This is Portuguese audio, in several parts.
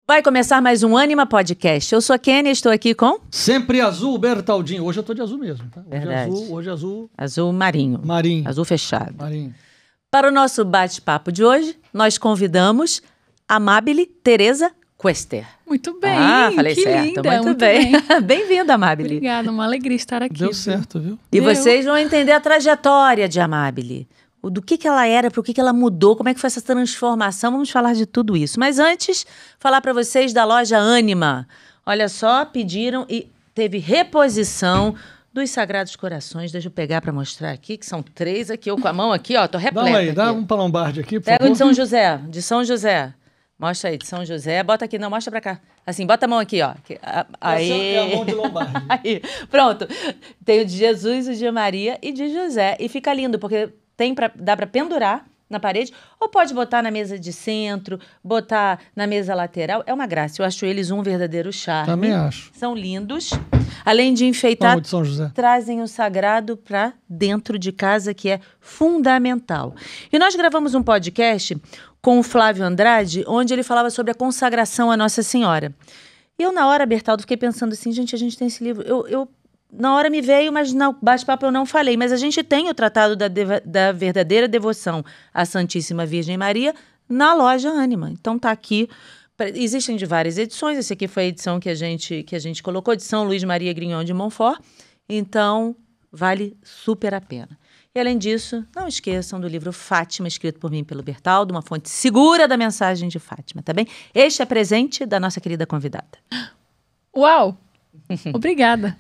Vai começar mais um Ânima Podcast. Eu sou a Kênia, estou aqui com... Sempre azul, Bertaldinho. Hoje eu tô de azul mesmo, tá? Verdade. Hoje azul. Azul marinho. Marinho. Azul fechado. Marinho. Para o nosso bate-papo de hoje, nós convidamos a Amabile Teresa Quester. Muito bem, falei que certo. linda, Muito bem. Bem-vinda, Amabile. Obrigada, uma alegria estar aqui. Deu certo, viu? E vocês vão entender a trajetória de Amabile. Do que ela era, para o que ela mudou, como é que foi essa transformação. Vamos falar de tudo isso. Mas antes, falar para vocês da loja Ânima. Olha só, pediram e teve reposição dos Sagrados Corações. Deixa eu pegar para mostrar aqui, que são 3 aqui. Eu com a mão aqui, ó, tô repleta. Dá aí, aqui. dá um pra Lombardi aqui, por Pega favor. o de São José, de São José. Mostra aí, de São José. Bota aqui, não, mostra pra cá. Assim, bota a mão aqui, ó. Aí. Essa é a mão de Lombardi. Aí, pronto. Tem o de Jesus, o de Maria e de José. E fica lindo, porque dá pra pendurar na parede, ou pode botar na mesa de centro, botar na mesa lateral. É uma graça. Eu acho eles um verdadeiro charme. Também acho. São lindos. Além de enfeitar, Vamos de São José. trazem o sagrado para dentro de casa, que é fundamental. E nós gravamos um podcast com o Flávio Andrade, onde ele falava sobre a consagração à Nossa Senhora. E eu, na hora, Bertaldo, fiquei pensando assim, gente, a gente tem esse livro. Eu na hora me veio, mas no bate-papo eu não falei. Mas a gente tem o Tratado da Verdadeira Devoção à Santíssima Virgem Maria na loja Ânima. Então tá aqui. Existem de várias edições. Essa aqui foi a edição que a gente colocou, de São Luís Maria Grignon de Montfort. Então, vale super a pena. E, além disso, não esqueçam do livro Fátima, escrito por mim e pelo Bertaldo, uma fonte segura da mensagem de Fátima, tá bem? Este é presente da nossa querida convidada. Uau! Obrigada.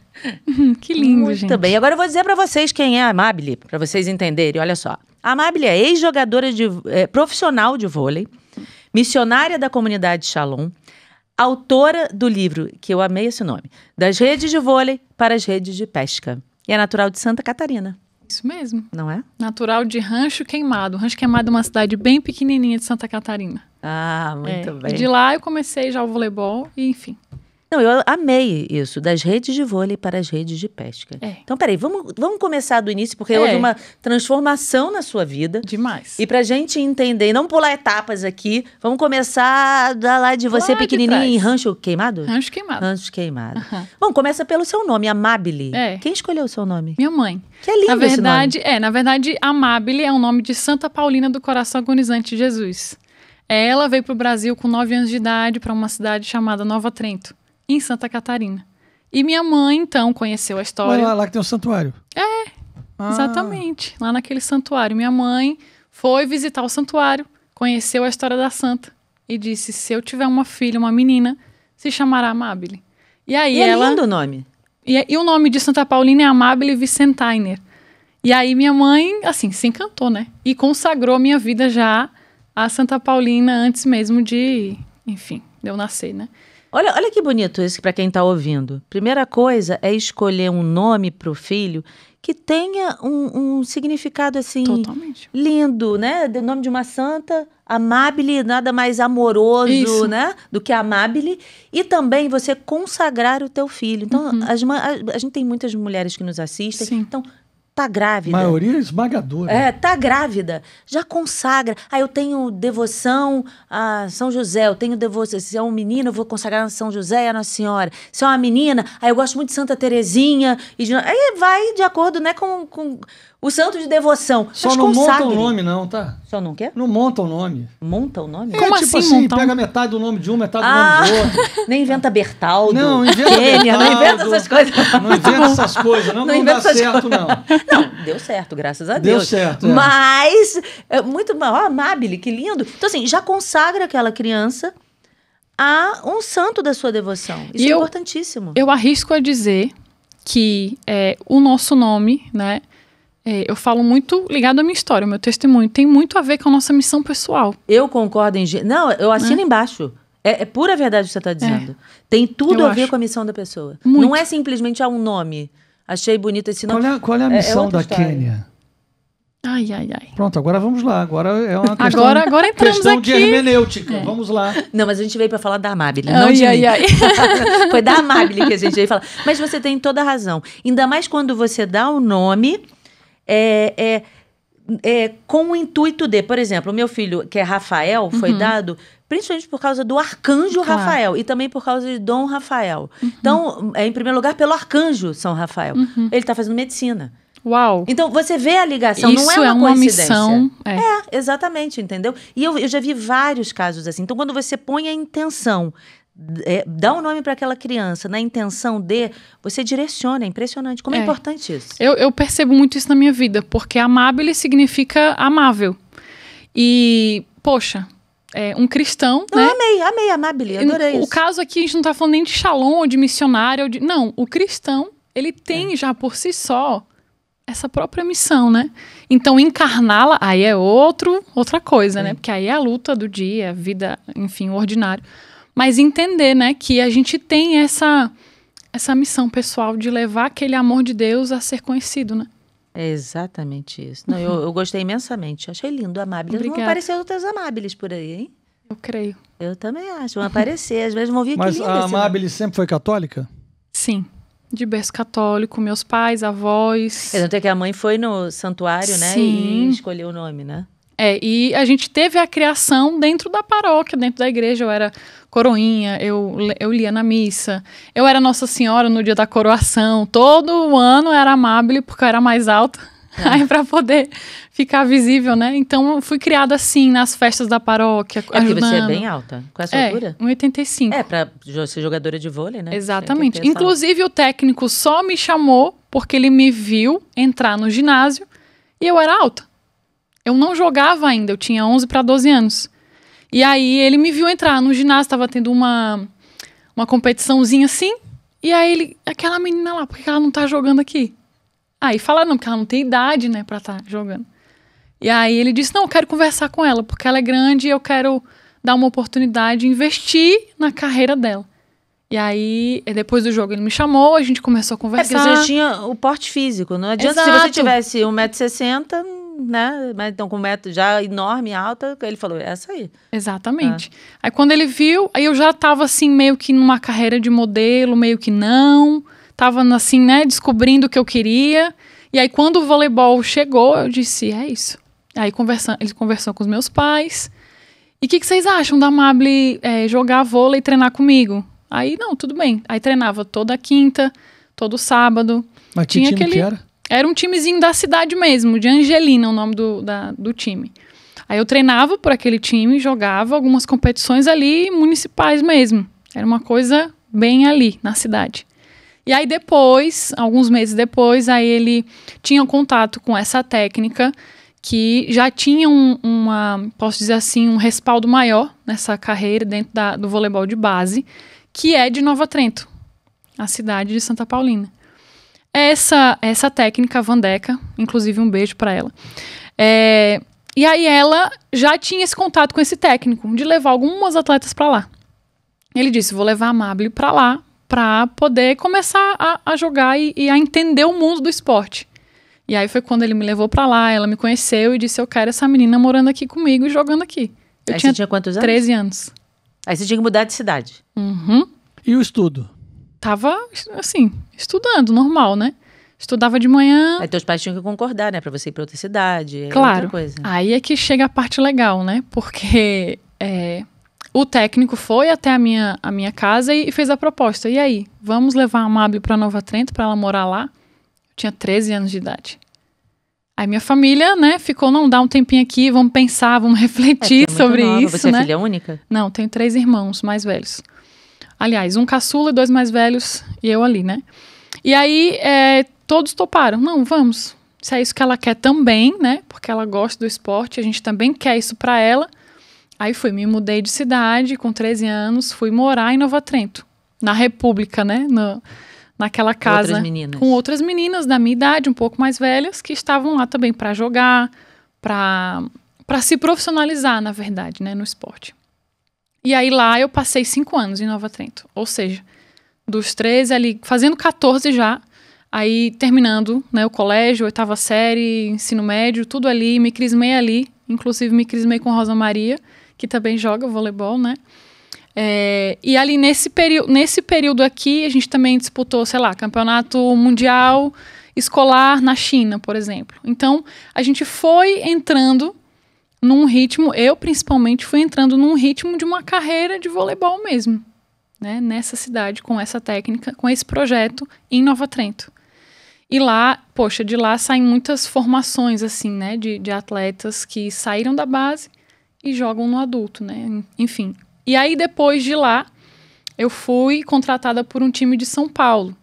Que lindo, gente. Muito bem. Agora eu vou dizer para vocês quem é a Amabile, para vocês entenderem. Olha só. A Amabile é ex-jogadora profissional de vôlei, missionária da comunidade Shalom, autora do livro, que eu amei esse nome, Das Redes de Vôlei para as Redes de Pesca. E é natural de Santa Catarina. Isso mesmo. Não é? Natural de Rancho Queimado. Rancho Queimado é uma cidade bem pequenininha de Santa Catarina. Ah, muito bem. E de lá eu comecei já o voleibol e enfim. Não, eu amei isso, das redes de vôlei para as redes de pesca. Então, peraí, vamos começar do início, porque houve uma transformação na sua vida. Demais. E pra gente entender, não pular etapas aqui, vamos começar lá de você Lá de pequenininha trás. em Rancho Queimado? Rancho Queimado. Rancho Queimado. Bom, começa pelo seu nome, Amabile. É. Quem escolheu o seu nome? Minha mãe. Que é lindo esse nome. Na verdade, Amabile é o nome de Santa Paulina do Coração Agonizante de Jesus. Ela veio pro Brasil com 9 anos de idade para uma cidade chamada Nova Trento, em Santa Catarina. E minha mãe, então, conheceu a história. Mas lá que tem um santuário. Exatamente. Lá naquele santuário. Minha mãe foi visitar o santuário, conheceu a história da santa e disse, se eu tiver uma filha, uma menina, se chamará Amabile. E aí É lindo o nome. E o nome de Santa Paulina é Amabile Vicentainer. E aí minha mãe, assim, se encantou, né? E consagrou minha vida já a Santa Paulina antes mesmo de, enfim, de eu nascer, né? Olha que bonito isso para quem está ouvindo. Primeira coisa é escolher um nome para o filho que tenha um significado assim Totalmente. lindo, né? O nome de uma santa, Amabile, nada mais amoroso, Isso. né? Do que Amabile. E também você consagrar o teu filho. Então, a gente tem muitas mulheres que nos assistem. Sim. Então, tá grávida. Maioria esmagadora. Tá grávida, já consagra. Eu tenho devoção a São José, eu tenho devoção, se é um menino, eu vou consagrar a São José e a Nossa Senhora. Se é uma menina, eu gosto muito de Santa Terezinha. Aí vai de acordo, né, com o santo de devoção. Só Mas não monta consagre. o nome, não, tá? Só não quer? Não monta o nome. Monta o nome? Como tipo assim, montar um- pega metade do nome de um, metade do nome do outro. Nem inventa Bertaldo. Não, inventa Kênia, não inventa Bertaldo. essas coisas. Não inventa essas coisas, não dá inventa essas certo, coisas. não. Não, deu certo, graças a Deu Deus. certo, Mas, muito bom. Amabile, que lindo. Então, assim, já consagra aquela criança a um santo da sua devoção. Isso é importantíssimo. Eu arrisco a dizer que o nosso nome, né? Eu falo muito ligado à minha história, ao meu testemunho. Tem muito a ver com a nossa missão pessoal. Eu concordo em... Não, eu assino embaixo. É pura verdade o que você está dizendo. Tem tudo Eu a ver acho. com a missão da pessoa. Muito. Não é simplesmente um nome. Achei bonito esse nome. Qual é a missão outra da história. Quênia? Ai. Pronto, agora vamos lá. Agora é uma questão, Agora entramos questão de aqui. hermenêutica. Vamos lá. Não, mas a gente veio para falar da Amabile, não de mim. Foi da Amabile que a gente veio falar. Mas você tem toda a razão. Ainda mais quando você dá o nome... com o intuito de, por exemplo, o meu filho, que é Rafael, foi dado principalmente por causa do arcanjo Rafael e também por causa de Dom Rafael. Então, em primeiro lugar, pelo arcanjo São Rafael. Ele está fazendo medicina. Uau! Então, você vê a ligação, Isso não é uma coincidência. Missão. Exatamente, entendeu? E eu já vi vários casos assim. Então, quando você põe a intenção, dá um nome para aquela criança, na intenção de, você direciona, é impressionante. Como é importante isso. Eu percebo muito isso na minha vida, porque amabile significa amável. E, poxa, um cristão, né? Amei, amabile, adorei isso. O caso aqui, a gente não tá falando nem de shalom, ou de missionário, Não, o cristão, ele tem já por si só essa própria missão, né? Então, encarná-la, aí é outra coisa, né? Porque aí é a luta do dia, a vida, enfim, o ordinário. Mas entender, né, que a gente tem essa missão pessoal de levar aquele amor de Deus a ser conhecido, né? É exatamente isso. Não, eu gostei imensamente. Achei lindo, amável. Vão aparecer outras amáveis por aí, hein? Eu creio. Eu também acho. Vão aparecer. Às vezes vão vir. Mas a amável sempre foi católica? Sim. De berço católico, meus pais, avós. Tanto é que a mãe foi no santuário, né? Sim. E escolheu o nome, né? E a gente teve a criação dentro da paróquia, dentro da igreja. Eu era coroinha, eu lia na missa. Eu era Nossa Senhora no dia da coroação. Todo ano era amável, porque eu era mais alta. Aí para poder ficar visível, né? Então eu fui criada assim, nas festas da paróquia, porque você é bem alta. Qual é a sua altura? 1,85. Pra ser jogadora de vôlei, né? Exatamente. Inclusive o técnico só me chamou porque ele me viu entrar no ginásio e eu era alta. Eu não jogava ainda, eu tinha 11 para 12 anos. E aí ele me viu entrar no ginásio, estava tendo uma competiçãozinha assim. E aí aquela menina lá, por que ela não tá jogando aqui? Aí falaram, não, porque ela não tem idade, né, pra estar jogando. E aí ele disse, não, eu quero conversar com ela, porque ela é grande e eu quero dar uma oportunidade, investir na carreira dela. E aí, depois do jogo, ele me chamou, a gente começou a conversar. Porque você tinha o porte físico, não adianta. Exato. Se você tivesse 1,60 m, né, mas então com 1 metro já enorme, alta, ele falou, essa aí. Exatamente. Aí quando ele viu, aí eu já tava assim, meio que numa carreira de modelo, meio que não... Tava assim, né, descobrindo o que eu queria. E aí, quando o voleibol chegou, eu disse, é isso. Aí, ele conversou com os meus pais. E o que vocês acham da Amable jogar vôlei e treinar comigo? Aí, não, tudo bem. Aí, treinava toda quinta, todo sábado. Mas tinha time que era? Era um timezinho da cidade mesmo, de Angelina, o nome do time. Aí, eu treinava por aquele time, jogava algumas competições ali municipais mesmo. Era uma coisa bem ali, na cidade. E aí depois, alguns meses depois, aí ele tinha contato com essa técnica que já tinha posso dizer assim, um respaldo maior nessa carreira dentro do voleibol de base, que é de Nova Trento, a cidade de Santa Paulina. Essa técnica, a Vandeca, inclusive um beijo para ela. E aí ela já tinha esse contato com esse técnico, de levar algumas atletas para lá. Ele disse, vou levar a Amable para lá, para poder começar a jogar e a entender o mundo do esporte. E aí foi quando ele me levou para lá, ela me conheceu e disse, eu quero essa menina morando aqui comigo e jogando aqui. Aí você tinha quantos anos? 13 anos. Aí você tinha que mudar de cidade. Uhum. E o estudo? Tava, assim, estudando, normal, né? Estudava de manhã... Aí teus pais tinham que concordar, né? Pra você ir pra outra cidade. Claro. Outra coisa. Aí é que chega a parte legal, né? Porque... o técnico foi até a minha casa e fez a proposta. E aí, vamos levar a Amable para Nova Trento para ela morar lá? Eu tinha 13 anos de idade. Aí minha família, né, ficou, não, dá um tempinho aqui, vamos pensar, vamos refletir sobre isso, Você né? é filha única? Não, tenho 3 irmãos mais velhos. Aliás, um caçula e 2 mais velhos e eu ali, né? E aí, todos toparam. Não, vamos. Se é isso que ela quer também, né? Porque ela gosta do esporte, a gente também quer isso para ela. Aí me mudei de cidade com 13 anos, fui morar em Nova Trento, na República, né? Naquela casa. Com outras meninas da minha idade, um pouco mais velhas, que estavam lá também para jogar, para se profissionalizar, na verdade, né? No esporte. E aí lá eu passei 5 anos em Nova Trento. Ou seja, dos 13 ali, fazendo 14 já, aí terminando, né, o colégio, 8ª série, ensino médio, tudo ali, me crismei ali. Inclusive me crismei com Rosa Maria, que também joga voleibol, né? E ali nesse período aqui, a gente também disputou, sei lá, campeonato mundial escolar na China, por exemplo. Então, a gente foi entrando num ritmo, eu principalmente fui entrando num ritmo de uma carreira de voleibol mesmo, né? Nessa cidade, com essa técnica, com esse projeto em Nova Trento. E lá, poxa, de lá saem muitas formações, assim, né? De atletas que saíram da base e jogam no adulto, né? Enfim. E aí, depois de lá, eu fui contratada por um time de São Paulo.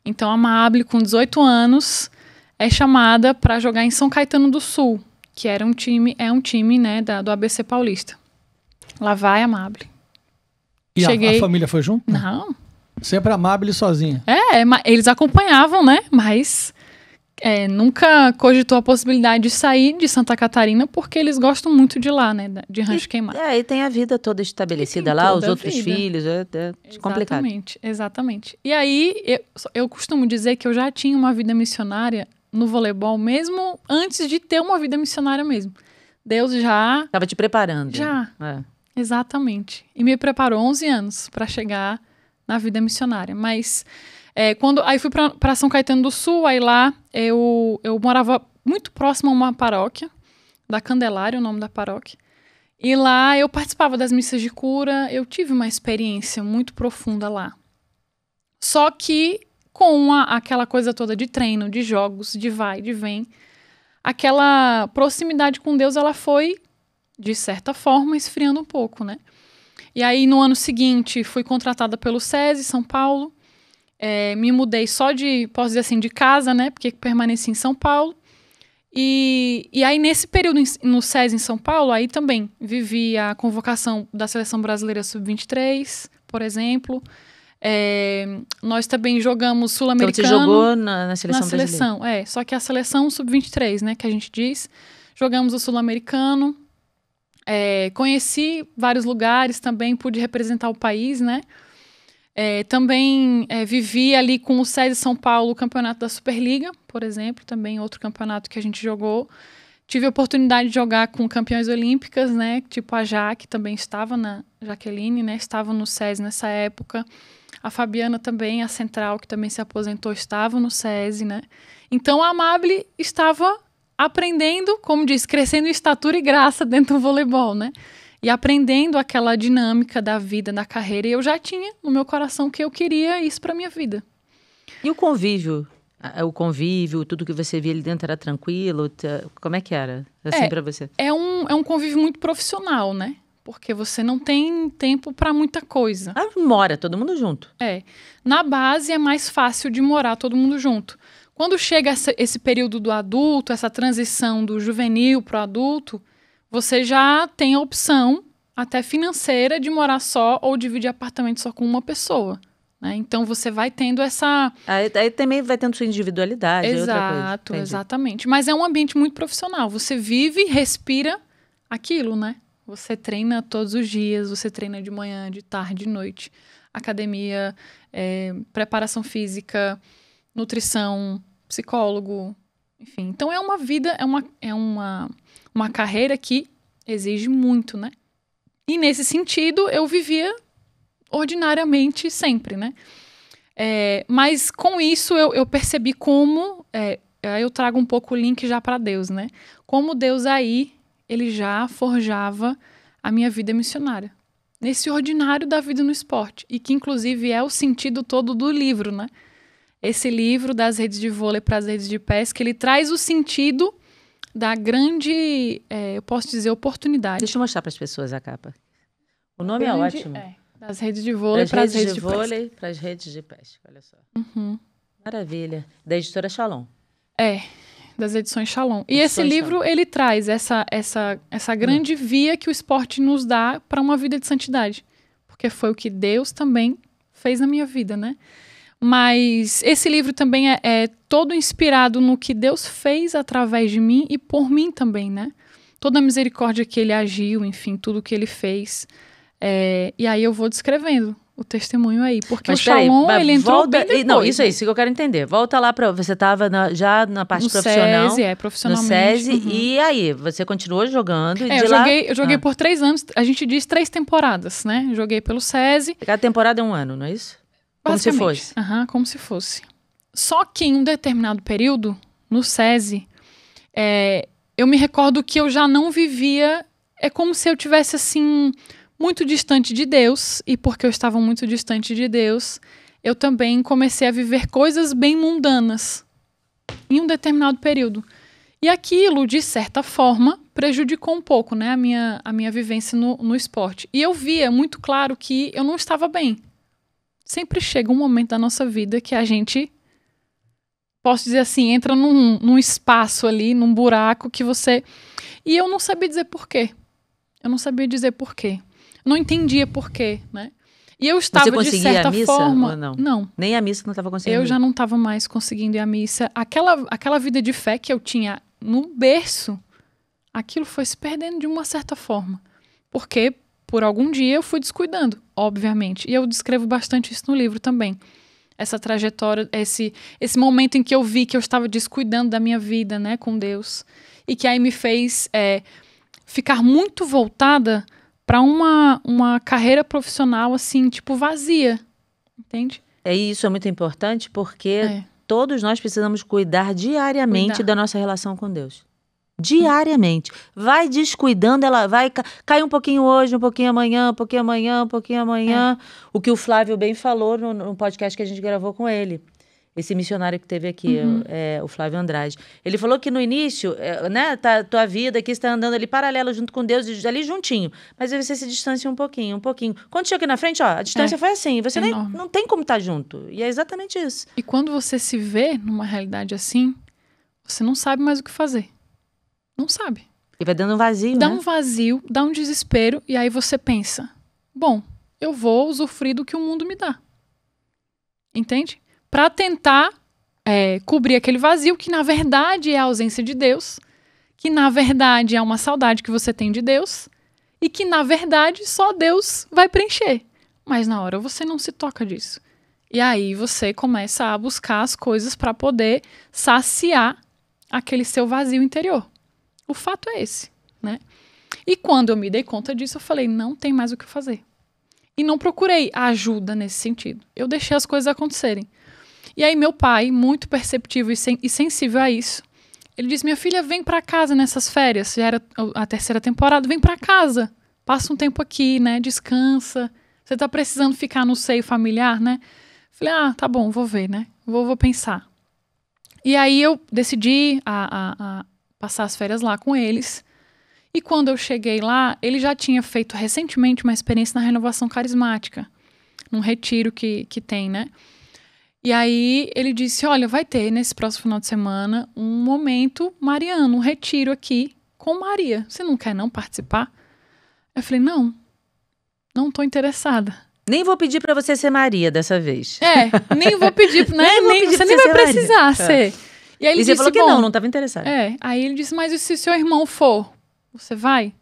Então, a Amable, com 18 anos, é chamada para jogar em São Caetano do Sul, que é um time, né, do ABC Paulista. Lá vai a Amable. E a família foi junto? Não. Sempre a Amable sozinha. Eles acompanhavam, né? Mas nunca cogitou a possibilidade de sair de Santa Catarina, porque eles gostam muito de lá, né? De Rancho Queimado. E tem a vida toda estabelecida lá, os outros filhos, é complicado. Exatamente. E aí, eu costumo dizer que eu já tinha uma vida missionária no voleibol, mesmo antes de ter uma vida missionária mesmo. Deus já... Estava te preparando. Já, exatamente. E me preparou 11 anos para chegar na vida missionária. Mas aí fui para São Caetano do Sul, aí lá eu morava muito próximo a uma paróquia, da Candelária, o nome da paróquia. E lá eu participava das missas de cura, eu tive uma experiência muito profunda lá. Só que com aquela coisa toda de treino, de jogos, de vai, de vem, aquela proximidade com Deus, ela foi, de certa forma, esfriando um pouco, né? E aí, no ano seguinte, fui contratada pelo SESI, São Paulo. Me mudei só posso dizer assim, de casa, né? Porque permaneci em São Paulo. E aí, nesse período no SESI, em São Paulo, aí também vivi a convocação da Seleção Brasileira Sub-23, por exemplo. Nós também jogamos Sul-Americano. Então, você jogou na seleção brasileira? Na seleção, só que a seleção Sub-23, né, que a gente diz. Jogamos o Sul-Americano. Conheci vários lugares também, pude representar o país, né? Também vivi ali com o SESI São Paulo o campeonato da Superliga, por exemplo, também outro campeonato que a gente jogou. Tive a oportunidade de jogar com campeões olímpicas, né? Tipo a Jaque, também estava Jaqueline, né? Estava no SESI nessa época. A Fabiana também, a central, que também se aposentou, estava no SESI, né? Então, a Amable estava aprendendo, como diz, crescendo em estatura e graça dentro do voleibol, né? E aprendendo aquela dinâmica da vida, da carreira. E eu já tinha no meu coração que eu queria isso para minha vida. E o convívio? O convívio, tudo que você via ali dentro era tranquilo? Como é que era, assim, para você? É um convívio muito profissional, né? Porque você não tem tempo para muita coisa. Mora todo mundo junto. Na base é mais fácil de morar todo mundo junto. Quando chega esse período do adulto, essa transição do juvenil para o adulto, você já tem a opção, até financeira, de morar só ou dividir apartamento só com uma pessoa. Né? Então, você vai tendo essa... Aí também vai tendo sua individualidade. Exato, exatamente. Mas é um ambiente muito profissional. Você vive e respira aquilo, né? Você treina todos os dias, você treina de manhã, de tarde, de noite. Academia, preparação física, nutrição, psicólogo, enfim. Então, é uma vida, é uma carreira que exige muito, né? E, nesse sentido, eu vivia ordinariamente sempre, né? Mas, com isso, eu percebi como... aí eu trago um pouco o link já para Deus, né? Como Deus aí... ele já forjava a minha vida missionária. Nesse ordinário da vida no esporte. E que, inclusive, é o sentido todo do livro, né? Esse livro das redes de vôlei para as redes de pesca, ele traz o sentido da grande, eu posso dizer, oportunidade. Deixa eu mostrar para as pessoas a capa. O nome é ótimo. Das redes de vôlei para as redes de pesca. Vôlei para as redes de pesca, olha só. Uhum. Maravilha. Da editora Shalom. Das edições Shalom. E esse livro, ele traz essa grande via que o esporte nos dá para uma vida de santidade. Porque foi o que Deus também fez na minha vida, né? Mas esse livro também é todo inspirado no que Deus fez através de mim e por mim também, né? Toda a misericórdia que ele agiu, enfim, tudo que ele fez. E aí eu vou descrevendo o testemunho aí. Porque o Shalom, ele entrou bem depois. Não, isso é isso que eu quero entender. Volta lá para... Você estava já na parte no profissional. SESI, profissionalmente. No SESI. Uhum. E aí, você continuou jogando? Eu joguei por 3 anos. A gente diz 3 temporadas, né? Joguei pelo SESI. Cada temporada é 1 ano, não é isso? Como se fosse. Como se fosse. Só que em um determinado período, no SESI, eu me recordo que eu já não vivia... É como se eu tivesse, assim, muito distante de Deus. E porque eu estava muito distante de Deus, eu também comecei a viver coisas bem mundanas em um determinado período. E aquilo, de certa forma, prejudicou um pouco, né, a minha vivência no esporte. E eu via muito claro que eu não estava bem. Sempre chega um momento da nossa vida que a gente, posso dizer assim, entra num espaço ali, num buraco que você... E eu não sabia dizer por quê. Eu não sabia dizer por quê. Não entendia por quê, né? E eu estava, de certa forma... Ou não? Não. Nem a missa não estava conseguindo. Eu já não estava mais conseguindo ir à missa. Aquela vida de fé que eu tinha no berço, aquilo foi se perdendo de uma certa forma. Porque, por algum dia, eu fui descuidando, obviamente. E eu descrevo bastante isso no livro também. Essa trajetória, esse momento em que eu vi que eu estava descuidando da minha vida, né, com Deus. E que aí me fez ficar muito voltada para uma carreira profissional, assim, tipo, vazia. Entende? Isso é muito importante porque todos nós precisamos cuidar diariamente da nossa relação com Deus. Diariamente. Vai descuidando, ela vai cair um pouquinho hoje, um pouquinho amanhã, um pouquinho amanhã, um pouquinho amanhã. O que o Flávio bem falou no podcast que a gente gravou com ele. Esse missionário que teve aqui, o Flávio Andrade. Ele falou que no início, né, tua vida aqui está andando ali paralelo junto com Deus, ali juntinho. Mas aí você se distancia um pouquinho. Quando chega aqui na frente, a distância foi assim. Você não tem como estar junto. E é exatamente isso. E quando você se vê numa realidade assim, você não sabe mais o que fazer. Não sabe. E vai dando um vazio, Dá um vazio, dá um desespero, e aí você pensa, bom, eu vou usufruir do que o mundo me dá. Entende? Para tentar cobrir aquele vazio que, na verdade, é a ausência de Deus, que, na verdade, é uma saudade que você tem de Deus, e que, na verdade, só Deus vai preencher. Mas, na hora, você não se toca disso. E aí você começa a buscar as coisas para poder saciar aquele seu vazio interior. O fato é esse, né? E quando eu me dei conta disso, eu falei, não tem mais o que fazer. E não procurei ajuda nesse sentido. Eu deixei as coisas acontecerem. E aí meu pai, muito perceptivo e sensível a isso, ele disse, minha filha, vem pra casa nessas férias. Já era a 3ª temporada, vem pra casa. Passa um tempo aqui, né? Descansa. Você tá precisando ficar no seio familiar, né? Falei, tá bom, vou ver, né? Vou pensar. E aí eu decidi a passar as férias lá com eles. E quando eu cheguei lá, ele já tinha feito recentemente uma experiência na renovação carismática, num retiro que tem, né? E aí ele disse, olha, vai ter nesse próximo final de semana um momento mariano, um retiro aqui com Maria. Você não quer não participar? Eu falei, não tô interessada. Nem vou pedir pra você ser Maria dessa vez. Nem vou pedir, né? Você nem vai precisar ser. E aí ele disse, falou que não estava interessado. Aí ele disse, mas e se seu irmão for? Você vai?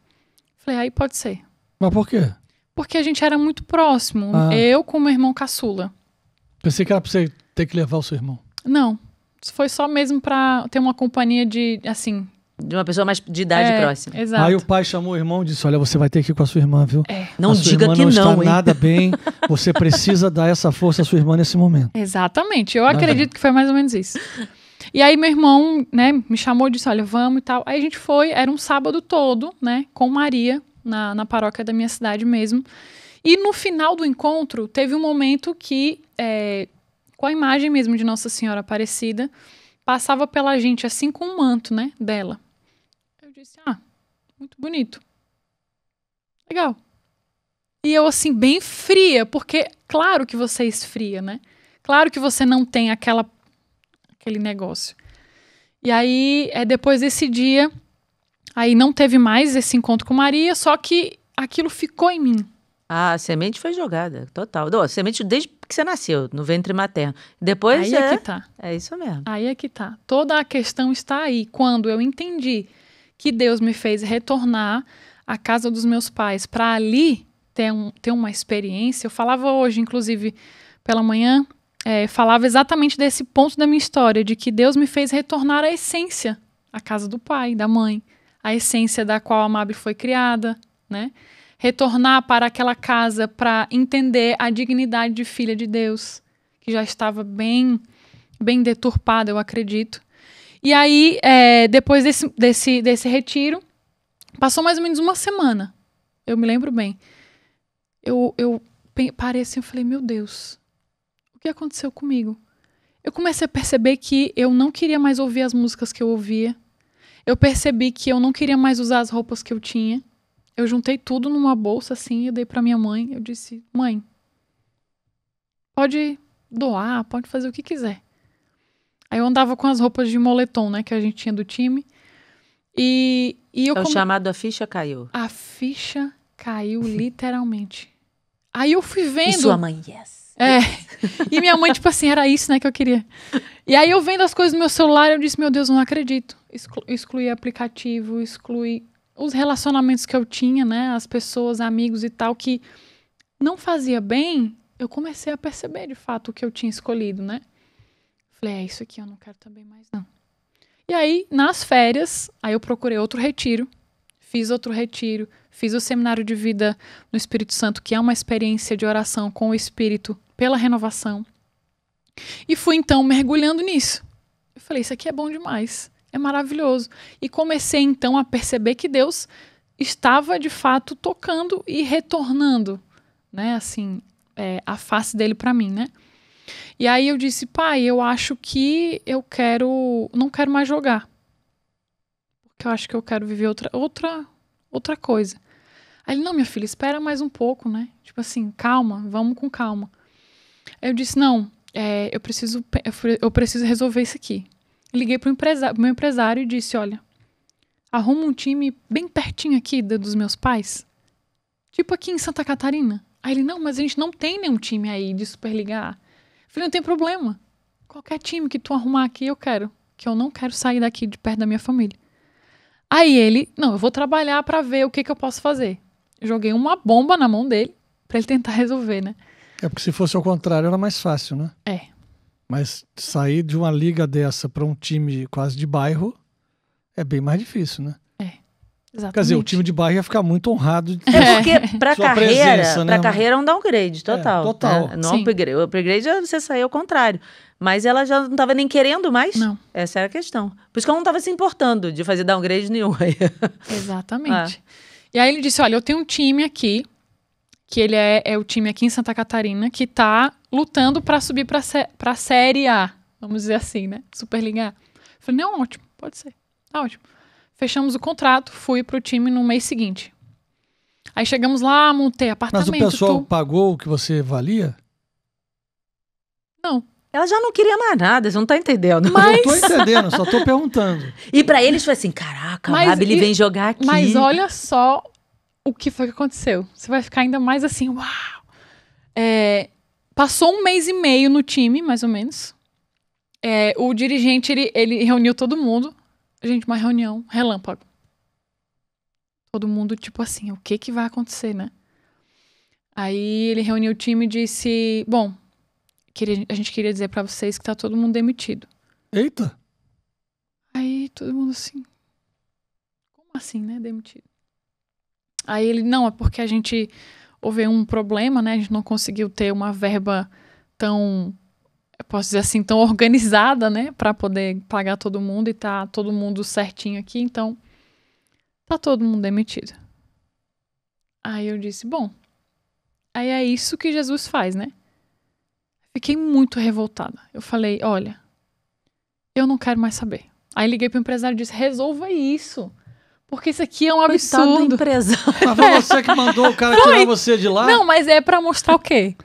Falei, aí pode ser. Mas por quê? Porque a gente era muito próximo. Eu com meu irmão caçula. Pensei que era pra você ter que levar o seu irmão. Não. Foi só mesmo pra ter uma companhia de, assim... De uma pessoa mais de idade próxima. Exato. Aí o pai chamou o irmão e disse, olha, você vai ter que ir com a sua irmã, viu? Não diga que não está hein? nada bem. Você precisa dar essa força à sua irmã nesse momento. Exatamente. Eu acredito que foi mais ou menos isso. E aí meu irmão, né, me chamou e disse, olha, vamos e tal. Aí a gente foi, era um sábado todo, né, com Maria, na paróquia da minha cidade mesmo. E no final do encontro, teve um momento que, com a imagem mesmo de Nossa Senhora Aparecida, passava pela gente, assim, com um manto, né, dela. Eu disse, muito bonito. Legal. E eu, assim, bem fria, porque claro que você esfria, né? Claro que você não tem aquele negócio. E aí, depois desse dia, aí não teve mais esse encontro com Maria, só que aquilo ficou em mim. A semente foi jogada, total. A semente desde que você nasceu, no ventre materno. Depois aí é que tá. É isso mesmo. Aí é que tá. Toda a questão está aí. Quando eu entendi que Deus me fez retornar à casa dos meus pais para ali ter uma experiência. Eu falava hoje, inclusive, pela manhã, falava exatamente desse ponto da minha história, de que Deus me fez retornar à essência, à casa do pai, da mãe, a essência da qual a Mabel foi criada, né? Retornar para aquela casa para entender a dignidade de filha de Deus, que já estava bem bem deturpada, eu acredito. E aí, depois desse retiro, passou mais ou menos uma semana. Eu me lembro bem. Eu parei assim, eu falei, meu Deus, o que aconteceu comigo? Eu comecei a perceber que eu não queria mais ouvir as músicas que eu ouvia. Eu percebi que eu não queria mais usar as roupas que eu tinha. Eu juntei tudo numa bolsa, assim, e dei pra minha mãe. Eu disse, mãe, pode doar, pode fazer o que quiser. Aí eu andava com as roupas de moletom, né, que a gente tinha do time. E eu O chamado a ficha caiu. A ficha caiu, literalmente. Aí eu fui vendo... E sua mãe, yes. E minha mãe, tipo assim, era isso, né, que eu queria. E aí eu vendo as coisas no meu celular, eu disse, meu Deus, eu não acredito. Excluí aplicativo, excluí os relacionamentos que eu tinha, né, as pessoas, amigos e tal, que não fazia bem, eu comecei a perceber, de fato, o que eu tinha escolhido, né. Falei, isso aqui eu não quero também mais, não. E aí, nas férias, aí eu procurei outro retiro, fiz outro retiro, fiz o seminário de vida no Espírito Santo, que é uma experiência de oração com o Espírito pela renovação. E fui, então, mergulhando nisso. Eu falei, isso aqui é bom demais, é maravilhoso. E comecei, então, a perceber que Deus estava, de fato, tocando e retornando, né, assim, a face dele para mim, né. E aí eu disse, pai, eu acho que não quero mais jogar. Porque eu acho que eu quero viver outra coisa. Aí ele, não, minha filha, espera mais um pouco, né? Tipo assim, calma, vamos com calma. Aí eu disse, não, eu preciso resolver isso aqui. Liguei pro meu empresário e disse, olha, arruma um time bem pertinho aqui dos meus pais. Tipo aqui em Santa Catarina. Aí ele, não, mas a gente não tem nenhum time aí de Superliga A. Falei, não tem problema. Qualquer time que tu arrumar aqui, eu quero. Que eu não quero sair daqui de perto da minha família. Aí ele, não, eu vou trabalhar pra ver o que eu posso fazer. Joguei uma bomba na mão dele pra ele tentar resolver, né? Porque se fosse ao contrário era mais fácil, né? Mas sair de uma liga dessa pra um time quase de bairro é bem mais difícil, né? Exatamente. Quer dizer, o time de bairro ia ficar muito honrado de Porque pra presença, né? pra carreira é um downgrade total. Total. Né? Não upgrade. O upgrade é você sair ao contrário. Mas ela já não estava nem querendo mais. Não. Essa era a questão. Por isso que ela não estava se importando de fazer downgrade nenhum. Exatamente. E aí ele disse, olha, eu tenho um time aqui, que ele é o time aqui em Santa Catarina, que tá lutando para subir pra Série A. Vamos dizer assim, né? Superliga A. Eu falei, não, ótimo, pode ser. Tá ótimo. Fechamos o contrato, fui pro time no mês seguinte. Aí chegamos lá, montei apartamento. Mas o pessoal pagou o que você valia? Não. Ela já não queria mais nada, você não tá entendendo. Mas... Eu tô entendendo, só tô perguntando. E pra eles foi assim, caraca, a Babi vem jogar aqui. Mas olha só o que foi que aconteceu. Você vai ficar ainda mais assim, uau! Passou um mês e meio no time, mais ou menos. O dirigente, ele reuniu todo mundo. Gente, uma reunião relâmpago. Todo mundo, tipo assim, o que vai acontecer, né? Aí ele reuniu o time e disse, bom, a gente queria dizer pra vocês que tá todo mundo demitido. Eita! Aí todo mundo assim, como assim, né, demitido? Aí ele, não, é porque houve um problema, né, a gente não conseguiu ter uma verba tão... eu posso dizer assim, tão organizada, né, para poder pagar todo mundo e tá todo mundo certinho aqui, então tá todo mundo demitido. Aí eu disse, bom, aí é isso que Jesus faz, né? Fiquei muito revoltada. Eu falei, olha, eu não quero mais saber. Aí liguei pro empresário e disse, resolva isso, porque isso aqui é um absurdo. Empresário. Mas foi você que mandou o cara tirar você de lá? Não, mas é para mostrar o quê?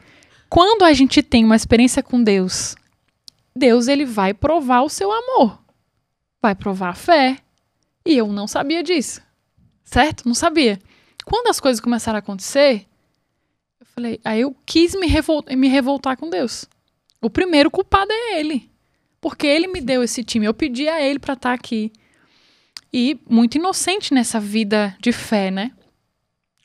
Quando a gente tem uma experiência com Deus, ele vai provar o seu amor. Vai provar a fé. E eu não sabia disso. Certo? Não sabia. Quando as coisas começaram a acontecer, eu falei, aí eu quis me revoltar com Deus. O primeiro culpado é ele. Porque ele me deu esse time. Eu pedi a ele para estar aqui. E muito inocente nessa vida de fé, né?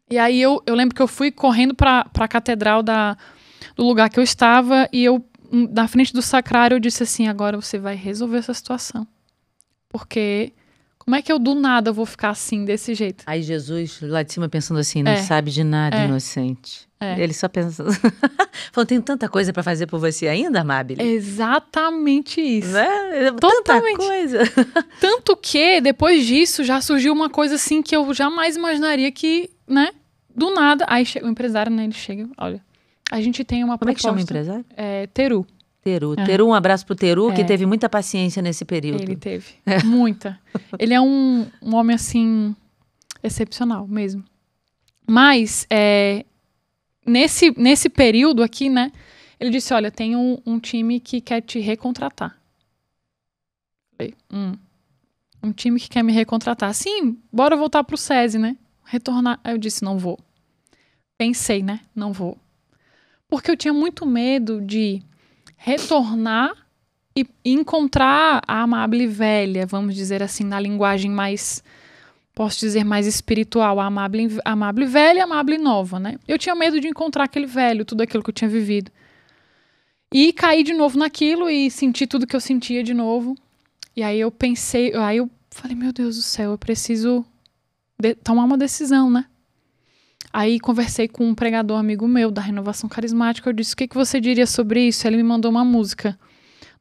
E aí eu lembro que eu fui correndo para a catedral do lugar que eu estava, e eu, na frente do sacrário, eu disse assim, agora você vai resolver essa situação. Porque Como é que eu do nada vou ficar assim, desse jeito? Aí Jesus lá de cima pensando assim, não sabe de nada, inocente. Ele só pensa... Falou, tem tanta coisa pra fazer por você ainda, Amabile? Exatamente isso. Né? Totalmente. Tanta coisa. Tanto que, depois disso, já surgiu uma coisa assim que eu jamais imaginaria que, né? Do nada. Aí chega o empresário, né? Ele chega, olha, a gente tem uma proposta... Como é que chama o empresário? Teru. Teru, um abraço pro Teru, que teve muita paciência nesse período. Ele teve, muita. Ele é um homem, assim, excepcional mesmo. Mas, nesse período aqui, né, ele disse, olha, tem um time que quer te recontratar. Falei, um time que quer me recontratar. Sim, bora voltar pro SESI, né? Retornar. Aí eu disse, não vou. Pensei, né? Não vou. Porque eu tinha muito medo de retornar e encontrar a Amabile velha, vamos dizer assim, na linguagem mais, posso dizer, mais espiritual, a Amabile velha e a Amabile nova, né? Eu tinha medo de encontrar aquele velho, tudo aquilo que eu tinha vivido. E cair de novo naquilo e sentir tudo que eu sentia de novo. E aí eu pensei, aí eu falei, meu Deus do céu, eu preciso tomar uma decisão, né? Aí conversei com um pregador amigo meu da Renovação Carismática. Eu disse, o que você diria sobre isso? Ele me mandou uma música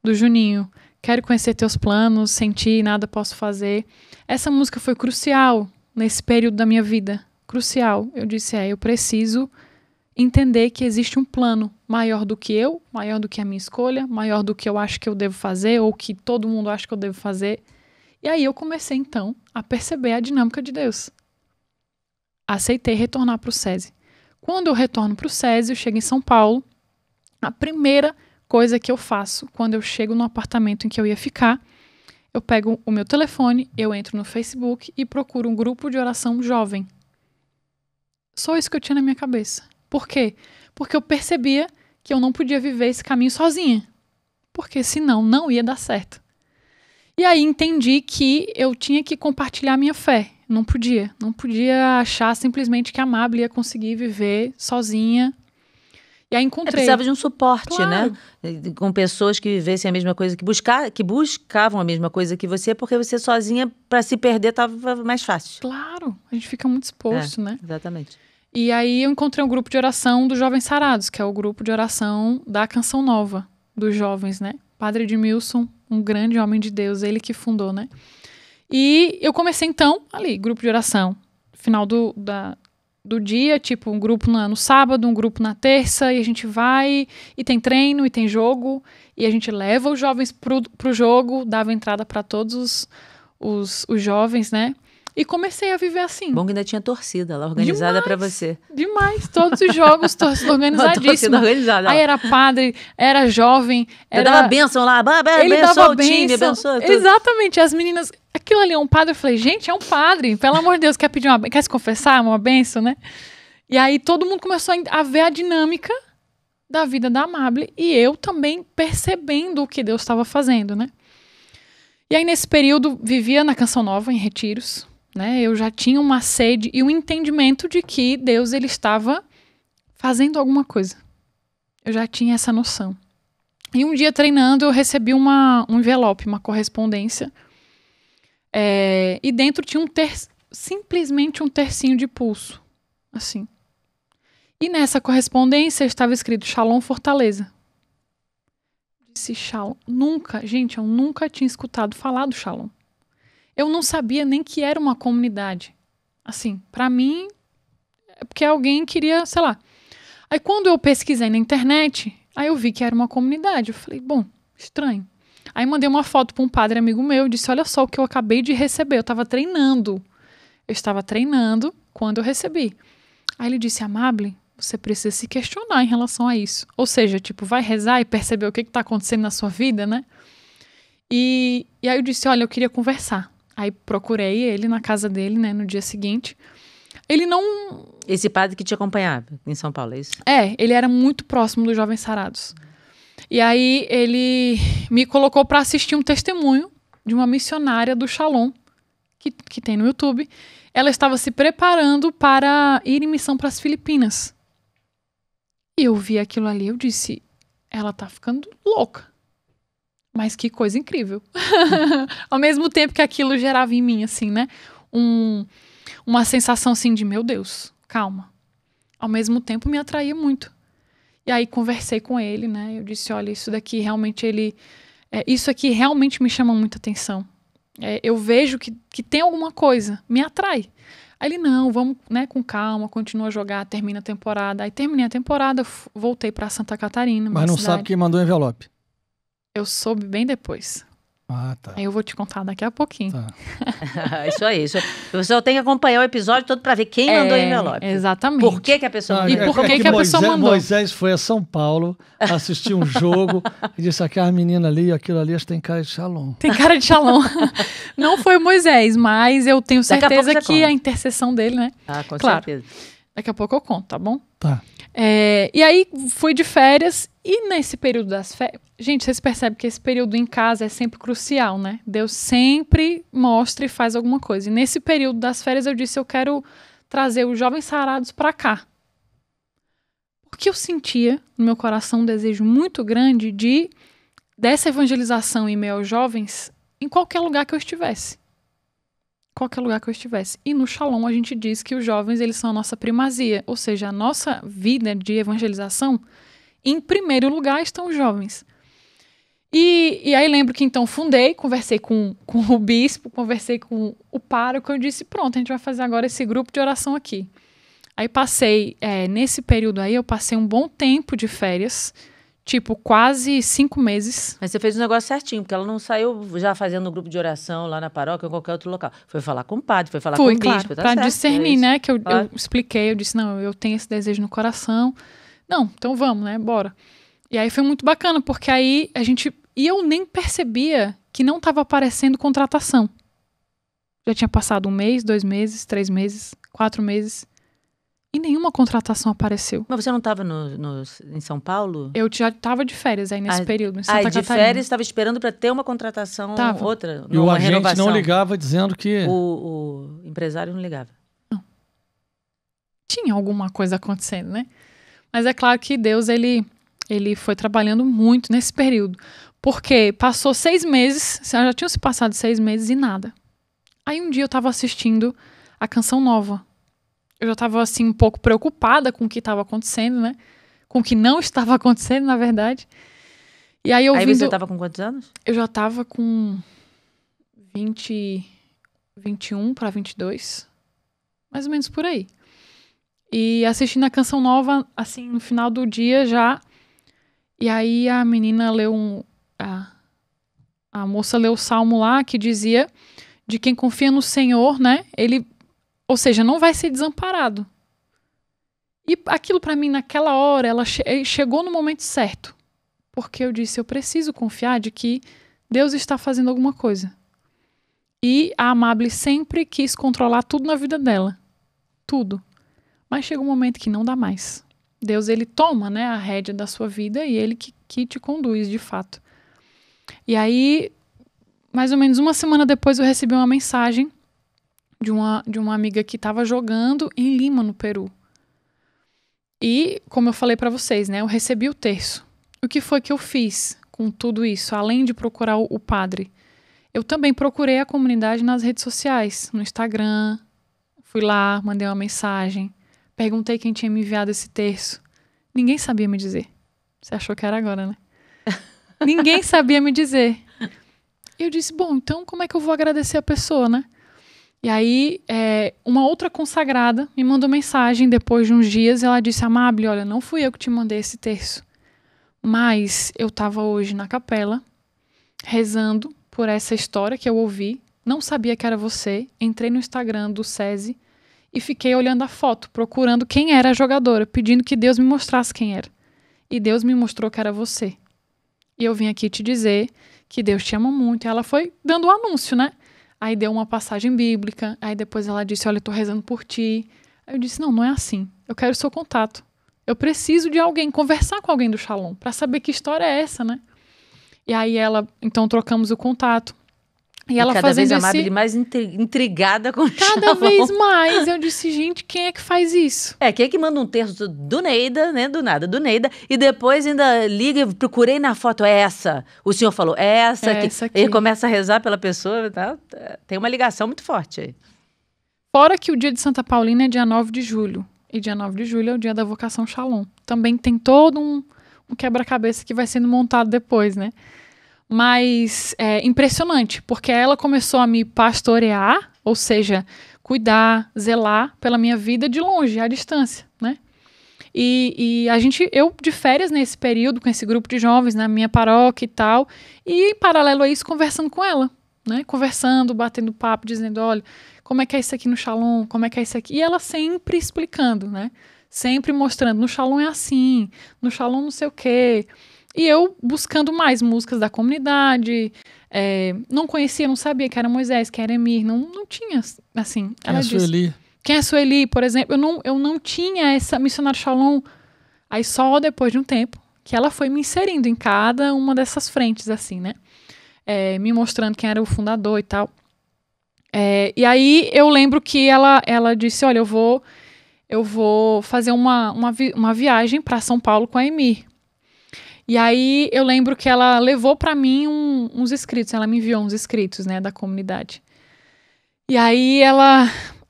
do Juninho. Quero conhecer teus planos, sem ti nada posso fazer. Essa música foi crucial nesse período da minha vida. Crucial. Eu disse, eu preciso entender que existe um plano maior do que eu, maior do que a minha escolha, maior do que eu acho que eu devo fazer ou que todo mundo acha que eu devo fazer. E aí eu comecei, então, a perceber a dinâmica de Deus. Aceitei retornar para o SESI. Quando eu retorno para o SESI, eu chego em São Paulo, a primeira coisa que eu faço quando eu chego no apartamento em que eu ia ficar, eu pego o meu telefone, eu entro no Facebook e procuro um grupo de oração jovem. Só isso que eu tinha na minha cabeça. Por quê? Porque eu percebia que eu não podia viver esse caminho sozinha. Porque senão não ia dar certo. E aí entendi que eu tinha que compartilhar minha fé. Não podia achar simplesmente que a Amabile ia conseguir viver sozinha. E aí encontrei. Precisava de um suporte, claro, né? Com pessoas que vivessem a mesma coisa, que buscavam a mesma coisa que você, porque você sozinha, para se perder, estava mais fácil. Claro, a gente fica muito exposto, né? Exatamente. E aí eu encontrei um grupo de oração dos Jovens Sarados, que é o grupo de oração da Canção Nova dos jovens, né? Padre Edmilson, um grande homem de Deus, ele que fundou, né? E eu comecei, então, ali, grupo de oração. Final do dia, tipo, um grupo no sábado, um grupo na terça, e a gente vai, e tem treino, e tem jogo, e a gente leva os jovens pro jogo, dava entrada para todos os jovens, né? E comecei a viver assim. Bom que ainda tinha torcida lá organizada para você. Demais, todos os jogos, torcida organizadíssima. Torcida organizada. Aí era padre, era jovem. Ele dava bênção lá, ele abençoa dava o time, abençoa tudo. Exatamente, as meninas... Aquilo ali é um padre, eu falei, gente, é um padre, pelo amor de Deus, quer se confessar, uma bênção, né? E aí todo mundo começou a ver a dinâmica da vida da Amabile e eu também percebendo o que Deus estava fazendo, né? E aí nesse período vivia na Canção Nova, em retiros, né? Eu já tinha uma sede e um entendimento de que Deus ele estava fazendo alguma coisa. Eu já tinha essa noção. E um dia treinando eu recebi um envelope, uma correspondência. E dentro tinha simplesmente um tercinho de pulso, assim. E nessa correspondência estava escrito Shalom Fortaleza. Disse Shalom. Gente, eu nunca tinha escutado falar do Shalom. Eu não sabia nem que era uma comunidade. Assim, para mim, é porque alguém queria, sei lá. Aí quando eu pesquisei na internet, aí eu vi que era uma comunidade. Eu falei, bom, estranho. Aí mandei uma foto para um padre amigo meu, disse, olha só o que eu acabei de receber, eu estava treinando. Eu estava treinando quando eu recebi. Aí ele disse, Amabile, você precisa se questionar em relação a isso. Ou seja, tipo, vai rezar e perceber o que está acontecendo na sua vida, né? E aí eu disse, olha, eu queria conversar. Aí procurei ele na casa dele, né, no dia seguinte. Ele não... Esse padre que te acompanhava em São Paulo, é isso? Ele era muito próximo dos Jovens Sarados. E aí ele me colocou para assistir um testemunho de uma missionária do Shalom, que tem no YouTube. Ela estava se preparando para ir em missão para as Filipinas. E eu vi aquilo ali, eu disse, ela tá ficando louca. Mas que coisa incrível. Ao mesmo tempo que aquilo gerava em mim, assim, né? Uma sensação, assim, de, meu Deus, calma. Ao mesmo tempo me atraía muito. E aí conversei com ele, né? Eu disse, olha, isso daqui realmente isso aqui realmente me chama muita atenção. Eu vejo que tem alguma coisa, me atrai. Aí ele, não, vamos, né, com calma, continua a jogar, termina a temporada. Aí terminei a temporada, voltei para Santa Catarina. Mas não sabe quem mandou o envelope? Eu soube bem depois. Ah, tá. Aí eu vou te contar daqui a pouquinho. Tá. Isso aí. O senhor tem que acompanhar o episódio todo para ver quem mandou o envelope. Exatamente. Por que a pessoa mandou? E por que a pessoa mandou? Moisés foi a São Paulo assistir um jogo e disse, aquela menina ali, aquilo ali, acho que tem cara de Shalom. Tem cara de Shalom. Não foi o Moisés, mas eu tenho certeza que a intercessão dele, né? Ah, com certeza. Daqui a pouco eu conto, tá bom? Tá. E aí fui de férias e nesse período das férias... Gente, vocês percebem que esse período em casa é sempre crucial, né? Deus sempre mostra e faz alguma coisa. E nesse período das férias eu disse, eu quero trazer os jovens sarados para cá. Porque eu sentia no meu coração um desejo muito grande dessa evangelização em meio aos jovens em qualquer lugar que eu estivesse. Qualquer lugar que eu estivesse. E no Shalom a gente diz que os jovens, eles são a nossa primazia. Ou seja, a nossa vida de evangelização, em primeiro lugar estão os jovens. E aí lembro que então fundei, conversei com o bispo, conversei com o pároco, eu disse, pronto, a gente vai fazer agora esse grupo de oração aqui. Aí passei, nesse período aí, eu passei um bom tempo de férias, tipo, quase 5 meses. Mas você fez o negócio certinho, porque ela não saiu já fazendo um grupo de oração lá na paróquia ou qualquer outro local. Foi falar com o padre, foi falar com o bispo. Claro, tá pra certo, discernir, né? Que eu expliquei, eu disse, não, eu tenho esse desejo no coração. Não, então vamos, né? Bora. E aí foi muito bacana, porque aí E eu nem percebia que não estava aparecendo contratação. Já tinha passado 1 mês, 2 meses, 3 meses, 4 meses. E nenhuma contratação apareceu. Mas você não estava em São Paulo? Eu já estava de férias aí nesse período, em Santa Catarina. De férias, estava esperando para ter uma contratação, outra, e o agente renovação. Não ligava dizendo que... O empresário não ligava. Não. Tinha alguma coisa acontecendo, né? Mas é claro que Deus, ele foi trabalhando muito nesse período. Porque passou 6 meses, já tinham se passado 6 meses e nada. Aí um dia eu estava assistindo a Canção Nova. Eu já estava assim um pouco preocupada com o que estava acontecendo, né? Com o que não estava acontecendo, na verdade. E aí você estava com quantos anos? Eu já estava com 21 para 22. Mais ou menos por aí. E assistindo a Canção Nova, assim, no final do dia já. E aí a menina leu a moça leu o salmo lá que dizia de quem confia no Senhor, né? Ou seja, não vai ser desamparado. E aquilo para mim naquela hora, ela chegou no momento certo. Porque eu disse, eu preciso confiar de que Deus está fazendo alguma coisa. E a Amable sempre quis controlar tudo na vida dela. Tudo. Mas chega um momento que não dá mais. Deus, ele toma, né, a rédea da sua vida e ele que te conduz, de fato. E aí, mais ou menos 1 semana depois, eu recebi uma mensagem de uma amiga que estava jogando em Lima, no Peru. E, como eu falei para vocês, né, eu recebi o terço. O que foi que eu fiz com tudo isso? Além de procurar o padre, eu também procurei a comunidade nas redes sociais, no Instagram. Fui lá, mandei uma mensagem. Perguntei quem tinha me enviado esse terço. Ninguém sabia me dizer. Você achou que era agora, né? Ninguém sabia me dizer. E eu disse, bom, então como é que eu vou agradecer a pessoa, né? E aí, uma outra consagrada me mandou mensagem depois de uns dias. E ela disse, Amable, olha, não fui eu que te mandei esse terço. Mas eu estava hoje na capela, rezando por essa história que eu ouvi. Não sabia que era você. Entrei no Instagram do SESI. E fiquei olhando a foto, procurando quem era a jogadora, pedindo que Deus me mostrasse quem era. E Deus me mostrou que era você. E eu vim aqui te dizer que Deus te ama muito. E ela foi dando o anúncio, né? Aí deu uma passagem bíblica. Aí depois ela disse, olha, eu tô rezando por ti. Aí eu disse, não é assim. Eu quero o seu contato. Eu preciso de alguém, conversar com alguém do Shalom, para saber que história é essa, né? E aí então trocamos o contato. E ela cada vez a Amabile mais intrigada com o Cada vez mais. Eu disse, gente, quem é que faz isso? Quem é que manda um texto do Neida, né? Do nada, do Neida. E depois ainda liga e procurei na foto, é essa. O senhor falou, é essa aqui. Ele começa a rezar pela pessoa, tá? Tem uma ligação muito forte aí. Fora que o dia de Santa Paulina é dia 9 de julho. E dia 9 de julho é o dia da vocação Shalom. Também tem todo um quebra-cabeça que vai sendo montado depois, né? Mas é impressionante, porque ela começou a me pastorear, ou seja, cuidar, zelar pela minha vida de longe, à distância, né? E eu de férias nesse período, com esse grupo de jovens na minha paróquia e tal, e em paralelo a isso, conversando com ela, né? Conversando, batendo papo, dizendo, olha, como é que é isso aqui no Shalom, como é que é isso aqui? E ela sempre explicando, né? Sempre mostrando, no Shalom é assim, no Shalom não sei o quê. E eu buscando mais músicas da comunidade, não conhecia, não sabia que era Moisés, que era Emir, não tinha, assim. Quem é Sueli? Quem é Sueli, por exemplo, eu não tinha essa missionária Shalom. Aí só depois de um tempo que ela foi me inserindo em cada uma dessas frentes, assim, né? Me mostrando quem era o fundador e tal. E aí eu lembro que ela disse, olha, eu vou fazer uma viagem para São Paulo com a Emir. E aí eu lembro que ela levou para mim uns escritos, ela me enviou uns escritos, né, da comunidade. E aí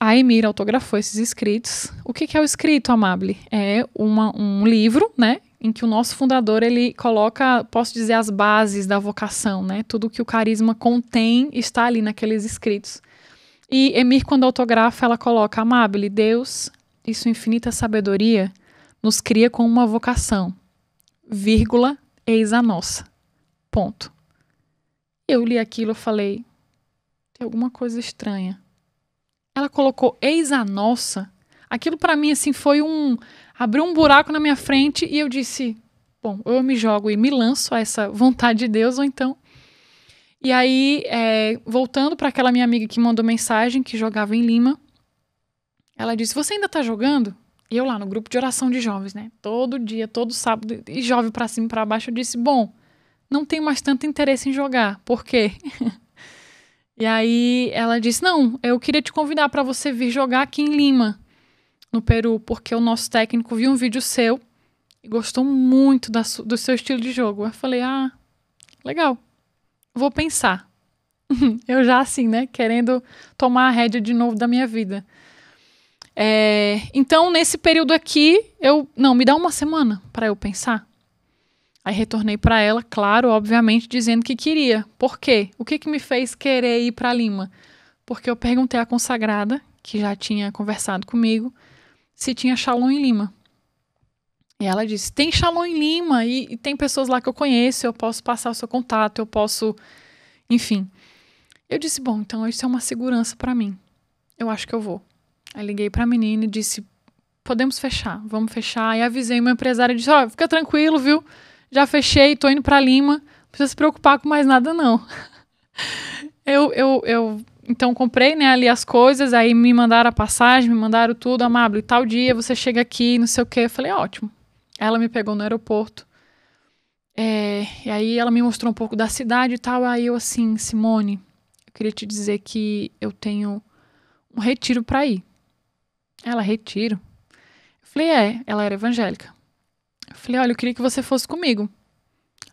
a Emir autografou esses escritos. O que é o escrito, Amabile? É um livro, né, em que o nosso fundador, ele coloca, posso dizer, as bases da vocação, né, tudo que o carisma contém está ali naqueles escritos. E Emir, quando autografa, ela coloca, Amabile, Deus e sua infinita sabedoria nos cria com uma vocação. Vírgula, eis a nossa. Ponto. Eu li aquilo e falei, tem alguma coisa estranha. Ela colocou eis a nossa. Aquilo para mim assim foi abriu um buraco na minha frente e eu disse, bom, ou eu me jogo e me lanço a essa vontade de Deus ou então. E aí, voltando para aquela minha amiga que mandou mensagem, que jogava em Lima, ela disse, você ainda tá jogando? E eu lá no grupo de oração de jovens, né? Todo dia, todo sábado, e jovem pra cima e pra baixo, eu disse, bom, não tenho mais tanto interesse em jogar. Por quê? E aí ela disse, não, eu queria te convidar para você vir jogar aqui em Lima, no Peru, porque o nosso técnico viu um vídeo seu e gostou muito do seu estilo de jogo. Eu falei, legal, vou pensar. Eu já assim, né? Querendo tomar a rédea de novo da minha vida. Então, nesse período aqui, me dá uma semana para eu pensar. Aí retornei para ela, claro, obviamente, dizendo que queria. Por quê? O que me fez querer ir para Lima? Porque eu perguntei à consagrada, que já tinha conversado comigo, se tinha Shalom em Lima. E ela disse, tem Shalom em Lima e tem pessoas lá que eu conheço, eu posso passar o seu contato, eu posso... Enfim. Eu disse, bom, então isso é uma segurança para mim. Eu acho que eu vou. Aí liguei pra menina e disse, podemos fechar, vamos fechar. E avisei meu empresário e disse, fica tranquilo, viu? Já fechei, tô indo pra Lima, não precisa se preocupar com mais nada, não. Então comprei, né, ali as coisas, aí me mandaram a passagem, me mandaram tudo, Amabile, tal dia você chega aqui, não sei o quê. Eu falei, ótimo. Ela me pegou no aeroporto. E aí ela me mostrou um pouco da cidade e tal. Aí eu assim, Simone, eu queria te dizer que eu tenho um retiro pra ir. Ela, retiro? Eu falei, ela era evangélica. Eu falei, olha, eu queria que você fosse comigo.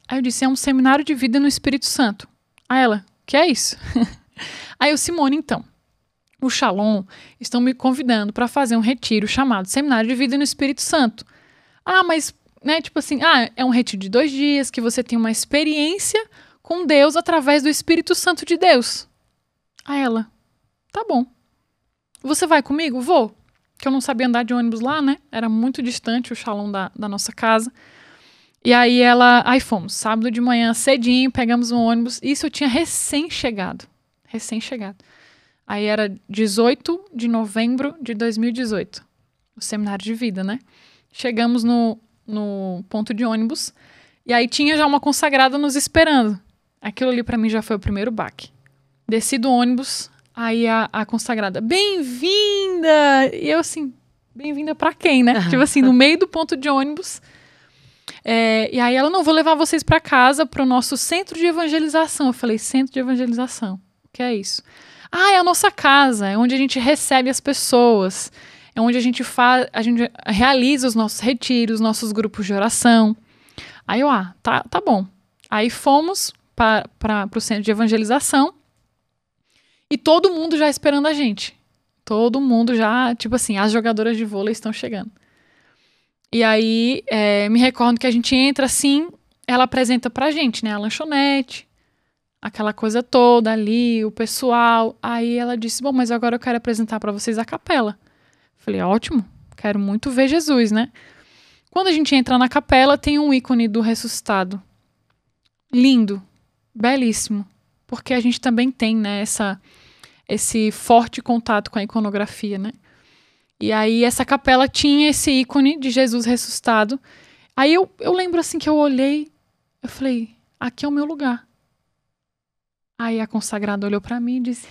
Aí eu disse, é um seminário de vida no Espírito Santo. Aí ela, que é isso? Aí eu, Simone, então, o Shalom estão me convidando para fazer um retiro chamado Seminário de Vida no Espírito Santo. Mas, né, tipo assim, é um retiro de 2 dias, que você tem uma experiência com Deus através do Espírito Santo de Deus. Aí ela, tá bom. Você vai comigo? Vou. Que eu não sabia andar de ônibus lá, né? Era muito distante o Shalom da nossa casa. E aí aí fomos, sábado de manhã, cedinho, pegamos um ônibus. Isso eu tinha recém-chegado. Aí era 18 de novembro de 2018. O seminário de vida, né? Chegamos no ponto de ônibus. E aí tinha já uma consagrada nos esperando. Aquilo ali pra mim já foi o primeiro baque. Desci do ônibus... Aí a consagrada, bem-vinda! E eu assim, bem-vinda pra quem, né? Tipo assim, no meio do ponto de ônibus. E aí ela, não, vou levar vocês pra casa, pro nosso centro de evangelização. Eu falei, centro de evangelização? O que é isso? É a nossa casa, é onde a gente recebe as pessoas, é onde a gente realiza os nossos retiros, nossos grupos de oração. Aí eu, tá bom. Aí fomos para o centro de evangelização e todo mundo já esperando a gente. Todo mundo já, tipo assim, as jogadoras de vôlei estão chegando. E aí, me recordo que a gente entra assim, ela apresenta pra gente, né, a lanchonete, aquela coisa toda ali, o pessoal. Aí ela disse, bom, mas agora eu quero apresentar pra vocês a capela. Falei, ótimo, quero muito ver Jesus, né? Quando a gente entra na capela, tem um ícone do ressuscitado. Lindo, belíssimo, porque a gente também tem, né, esse forte contato com a iconografia, né? E aí essa capela tinha esse ícone de Jesus ressuscitado. Aí eu lembro assim que eu olhei, eu falei, aqui é o meu lugar. Aí a consagrada olhou pra mim e disse,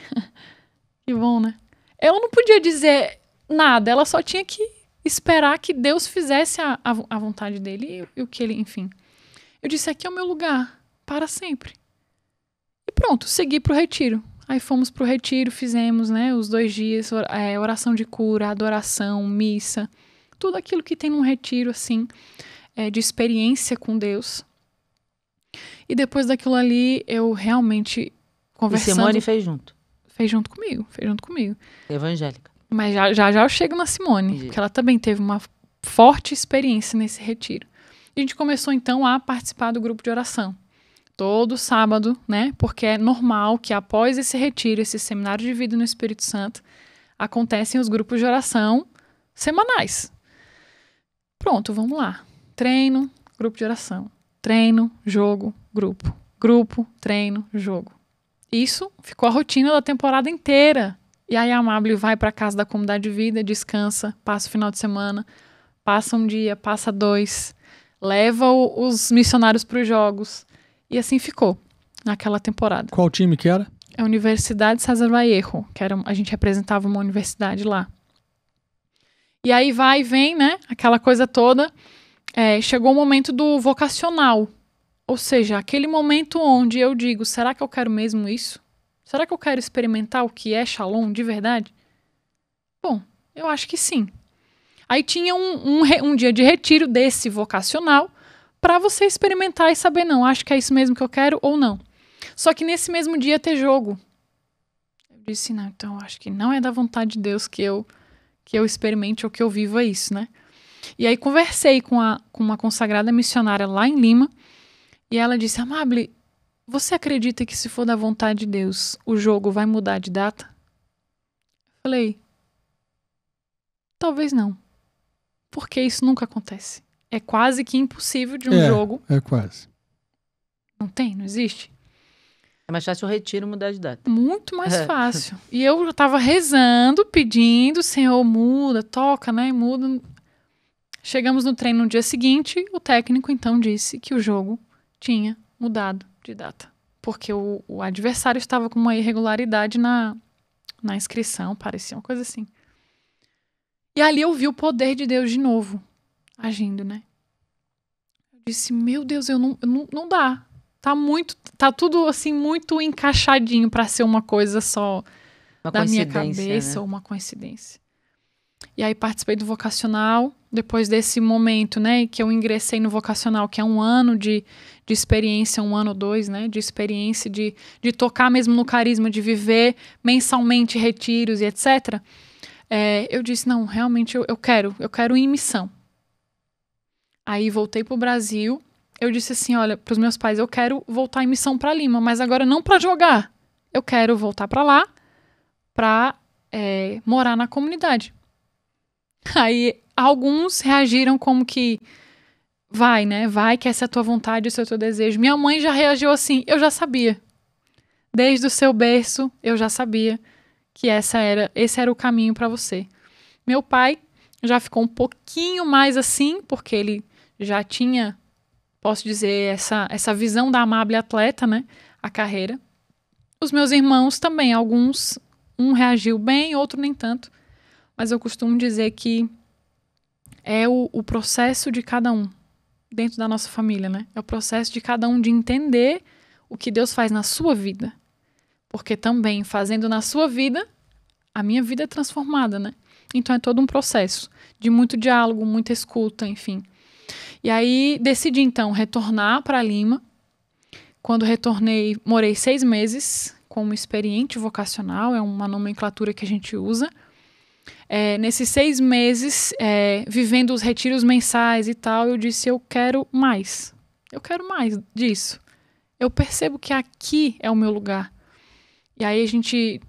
que bom, né? Ela não podia dizer nada, ela só tinha que esperar que Deus fizesse a vontade dele e o que ele, enfim. Eu disse, aqui é o meu lugar, para sempre. E pronto, segui pro retiro. Aí fomos pro retiro, fizemos, né, os 2 dias, oração de cura, adoração, missa, tudo aquilo que tem num retiro, assim, de experiência com Deus. E depois daquilo ali, eu realmente conversando... E Simone fez junto? Fez junto comigo. Evangélica. Mas já eu chego na Simone, porque ela também teve uma forte experiência nesse retiro. A gente começou, então, a participar do grupo de oração. Todo sábado, né? Porque é normal que após esse retiro, esse seminário de vida no Espírito Santo, acontecem os grupos de oração semanais. Pronto, vamos lá. Treino, grupo de oração. Treino, jogo, grupo. Grupo, treino, jogo. Isso ficou a rotina da temporada inteira. E aí a Amable vai para a casa da comunidade de vida, descansa, passa o final de semana, passa um dia, passa 2, leva os missionários para os jogos. E assim ficou, naquela temporada. Qual time que era? É a Universidade César Vallejo, que a gente representava uma universidade lá. E aí vai e vem, né, aquela coisa toda. Chegou o momento do vocacional. Ou seja, aquele momento onde eu digo, será que eu quero mesmo isso? Será que eu quero experimentar o que é Shalom de verdade? Bom, eu acho que sim. Aí tinha um dia de retiro desse vocacional para você experimentar e saber, não, acho que é isso mesmo que eu quero ou não. Só que nesse mesmo dia ia ter jogo. Eu disse, não, então acho que não é da vontade de Deus que eu experimente ou que eu viva isso, né? E aí conversei com uma consagrada missionária lá em Lima e ela disse, Amable, você acredita que se for da vontade de Deus, o jogo vai mudar de data? Falei, talvez não. Porque isso nunca acontece. É quase que impossível de um jogo. É quase. Não existe. É mais fácil o retiro mudar de data. Muito mais fácil. E eu já estava rezando, pedindo, Senhor, muda, toca, né? Muda. Chegamos no treino no dia seguinte, o técnico então disse que o jogo tinha mudado de data. Porque o adversário estava com uma irregularidade na inscrição, parecia uma coisa assim. E ali eu vi o poder de Deus de novo, agindo, né? Eu disse, meu Deus, não dá. Tá tudo assim muito encaixadinho para ser uma coisa só da minha cabeça, né? Ou uma coincidência. E aí participei do vocacional, depois desse momento, né, que eu ingressei no vocacional, que é 1 ano de experiência, 1 ano ou 2, né, de experiência, de tocar mesmo no carisma, de viver mensalmente retiros e etc. Eu disse, não, realmente eu quero ir em missão. Aí voltei pro Brasil, eu disse assim, olha, pros meus pais, eu quero voltar em missão para Lima, mas agora não para jogar. Eu quero voltar para lá, para morar na comunidade. Aí alguns reagiram como que vai, né? Vai, que essa é a tua vontade, esse é o teu desejo. Minha mãe já reagiu assim, eu já sabia. Desde o seu berço, eu já sabia que esse era o caminho para você. Meu pai já ficou um pouquinho mais assim, porque ele já tinha, posso dizer, essa visão da Amable atleta, né? A carreira. Os meus irmãos também, alguns, um reagiu bem, outro nem tanto. Mas eu costumo dizer que é o processo de cada um, dentro da nossa família, né? É o processo de cada um de entender o que Deus faz na sua vida. Porque também, fazendo na sua vida, a minha vida é transformada, né? Então é todo um processo de muito diálogo, muita escuta, enfim. E aí decidi, então, retornar para Lima. Quando retornei, morei 6 meses como experiente vocacional, é uma nomenclatura que a gente usa. Nesses 6 meses, vivendo os retiros mensais e tal, eu disse, eu quero mais disso. Eu percebo que aqui é o meu lugar. E aí a gente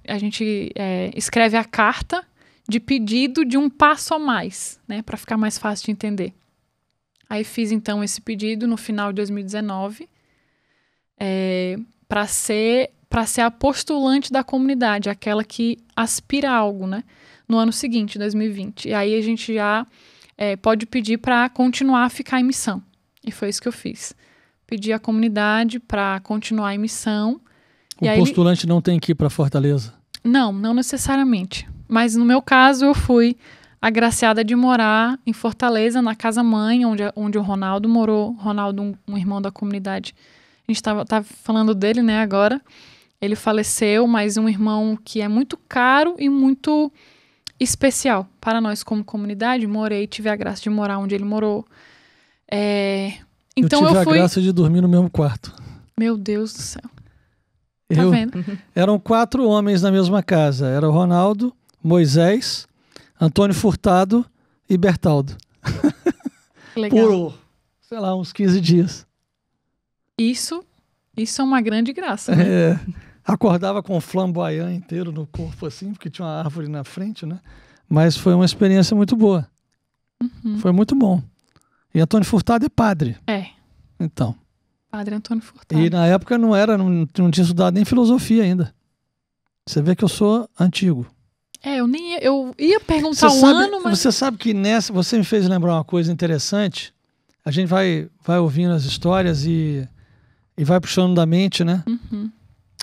escreve a carta de pedido de um passo a mais, né, para ficar mais fácil de entender. Aí fiz, então, esse pedido no final de 2019 para ser a postulante da comunidade, aquela que aspira a algo, né, no ano seguinte, 2020. E aí a gente já pode pedir para continuar a ficar em missão. E foi isso que eu fiz. Pedi à comunidade para continuar em missão. O postulante não tem que ir para Fortaleza? Não necessariamente. Mas no meu caso, eu fui agraciada de morar em Fortaleza, na casa-mãe, onde o Ronaldo morou. Ronaldo, um irmão da comunidade. A gente estava falando dele, né, agora. Ele faleceu, mas um irmão que é muito caro e muito especial para nós como comunidade. Tive a graça de morar onde ele morou. Então eu tive a graça de dormir no mesmo quarto. Meu Deus do céu. Tá vendo? Eram 4 homens na mesma casa. Era o Ronaldo, Moisés, Antônio Furtado e Bertaldo. Legal. Por, sei lá, uns 15 dias. Isso é uma grande graça, né? Acordava com o flamboyant inteiro no corpo, assim, porque tinha uma árvore na frente, né? Mas foi uma experiência muito boa. Uhum. Foi muito bom. E Antônio Furtado é padre. Então. Padre Antônio Furtado. E na época não tinha estudado nem filosofia ainda. Você vê que eu sou antigo. Eu ia perguntar ano, mas... Você sabe que você me fez lembrar uma coisa interessante. A gente vai ouvindo as histórias e vai puxando da mente, né? Uhum.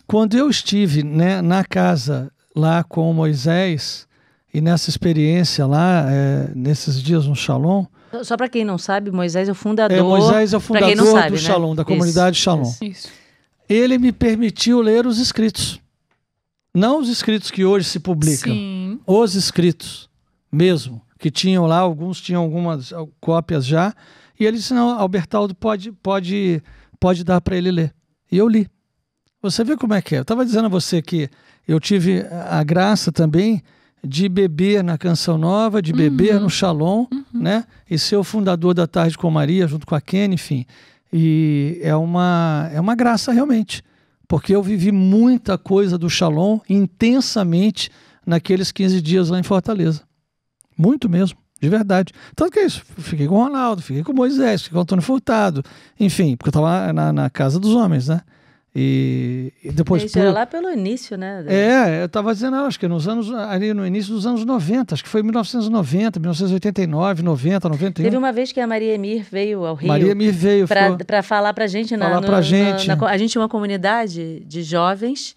Quando eu estive, né, na casa lá com o Moisés e nessa experiência lá, nesses dias no Shalom... Só para quem não sabe, Moisés é o fundador... Moisés é o fundador sabe, do né? Shalom, da comunidade Shalom. Isso. Ele me permitiu ler os escritos. Não os escritos que hoje se publicam. Sim. Os escritos mesmo, que tinham lá, alguns tinham algumas cópias já. E ele disse, não, Albertaldo pode dar para ele ler. E eu li. Você vê como é que é. Eu estava dizendo a você que eu tive a graça também de beber na Canção Nova, de beber no Shalom, né? E ser o fundador da Tarde com Maria, junto com a Kenny, enfim. E é uma graça realmente, porque eu vivi muita coisa do Shalom intensamente naqueles 15 dias lá em Fortaleza. Muito mesmo, de verdade. Tanto que é isso, fiquei com o Ronaldo, fiquei com o Moisés, fiquei com o Antônio Furtado, enfim, porque eu estava na casa dos homens, né? E depois... Isso era lá pelo início, né? Eu estava dizendo, acho que ali no início dos anos 90, acho que foi 1990, 1989, 90, 91. Teve uma vez que a Maria Emir veio ao Rio. Maria Emir veio. Para falar pra gente. A gente tinha uma comunidade de jovens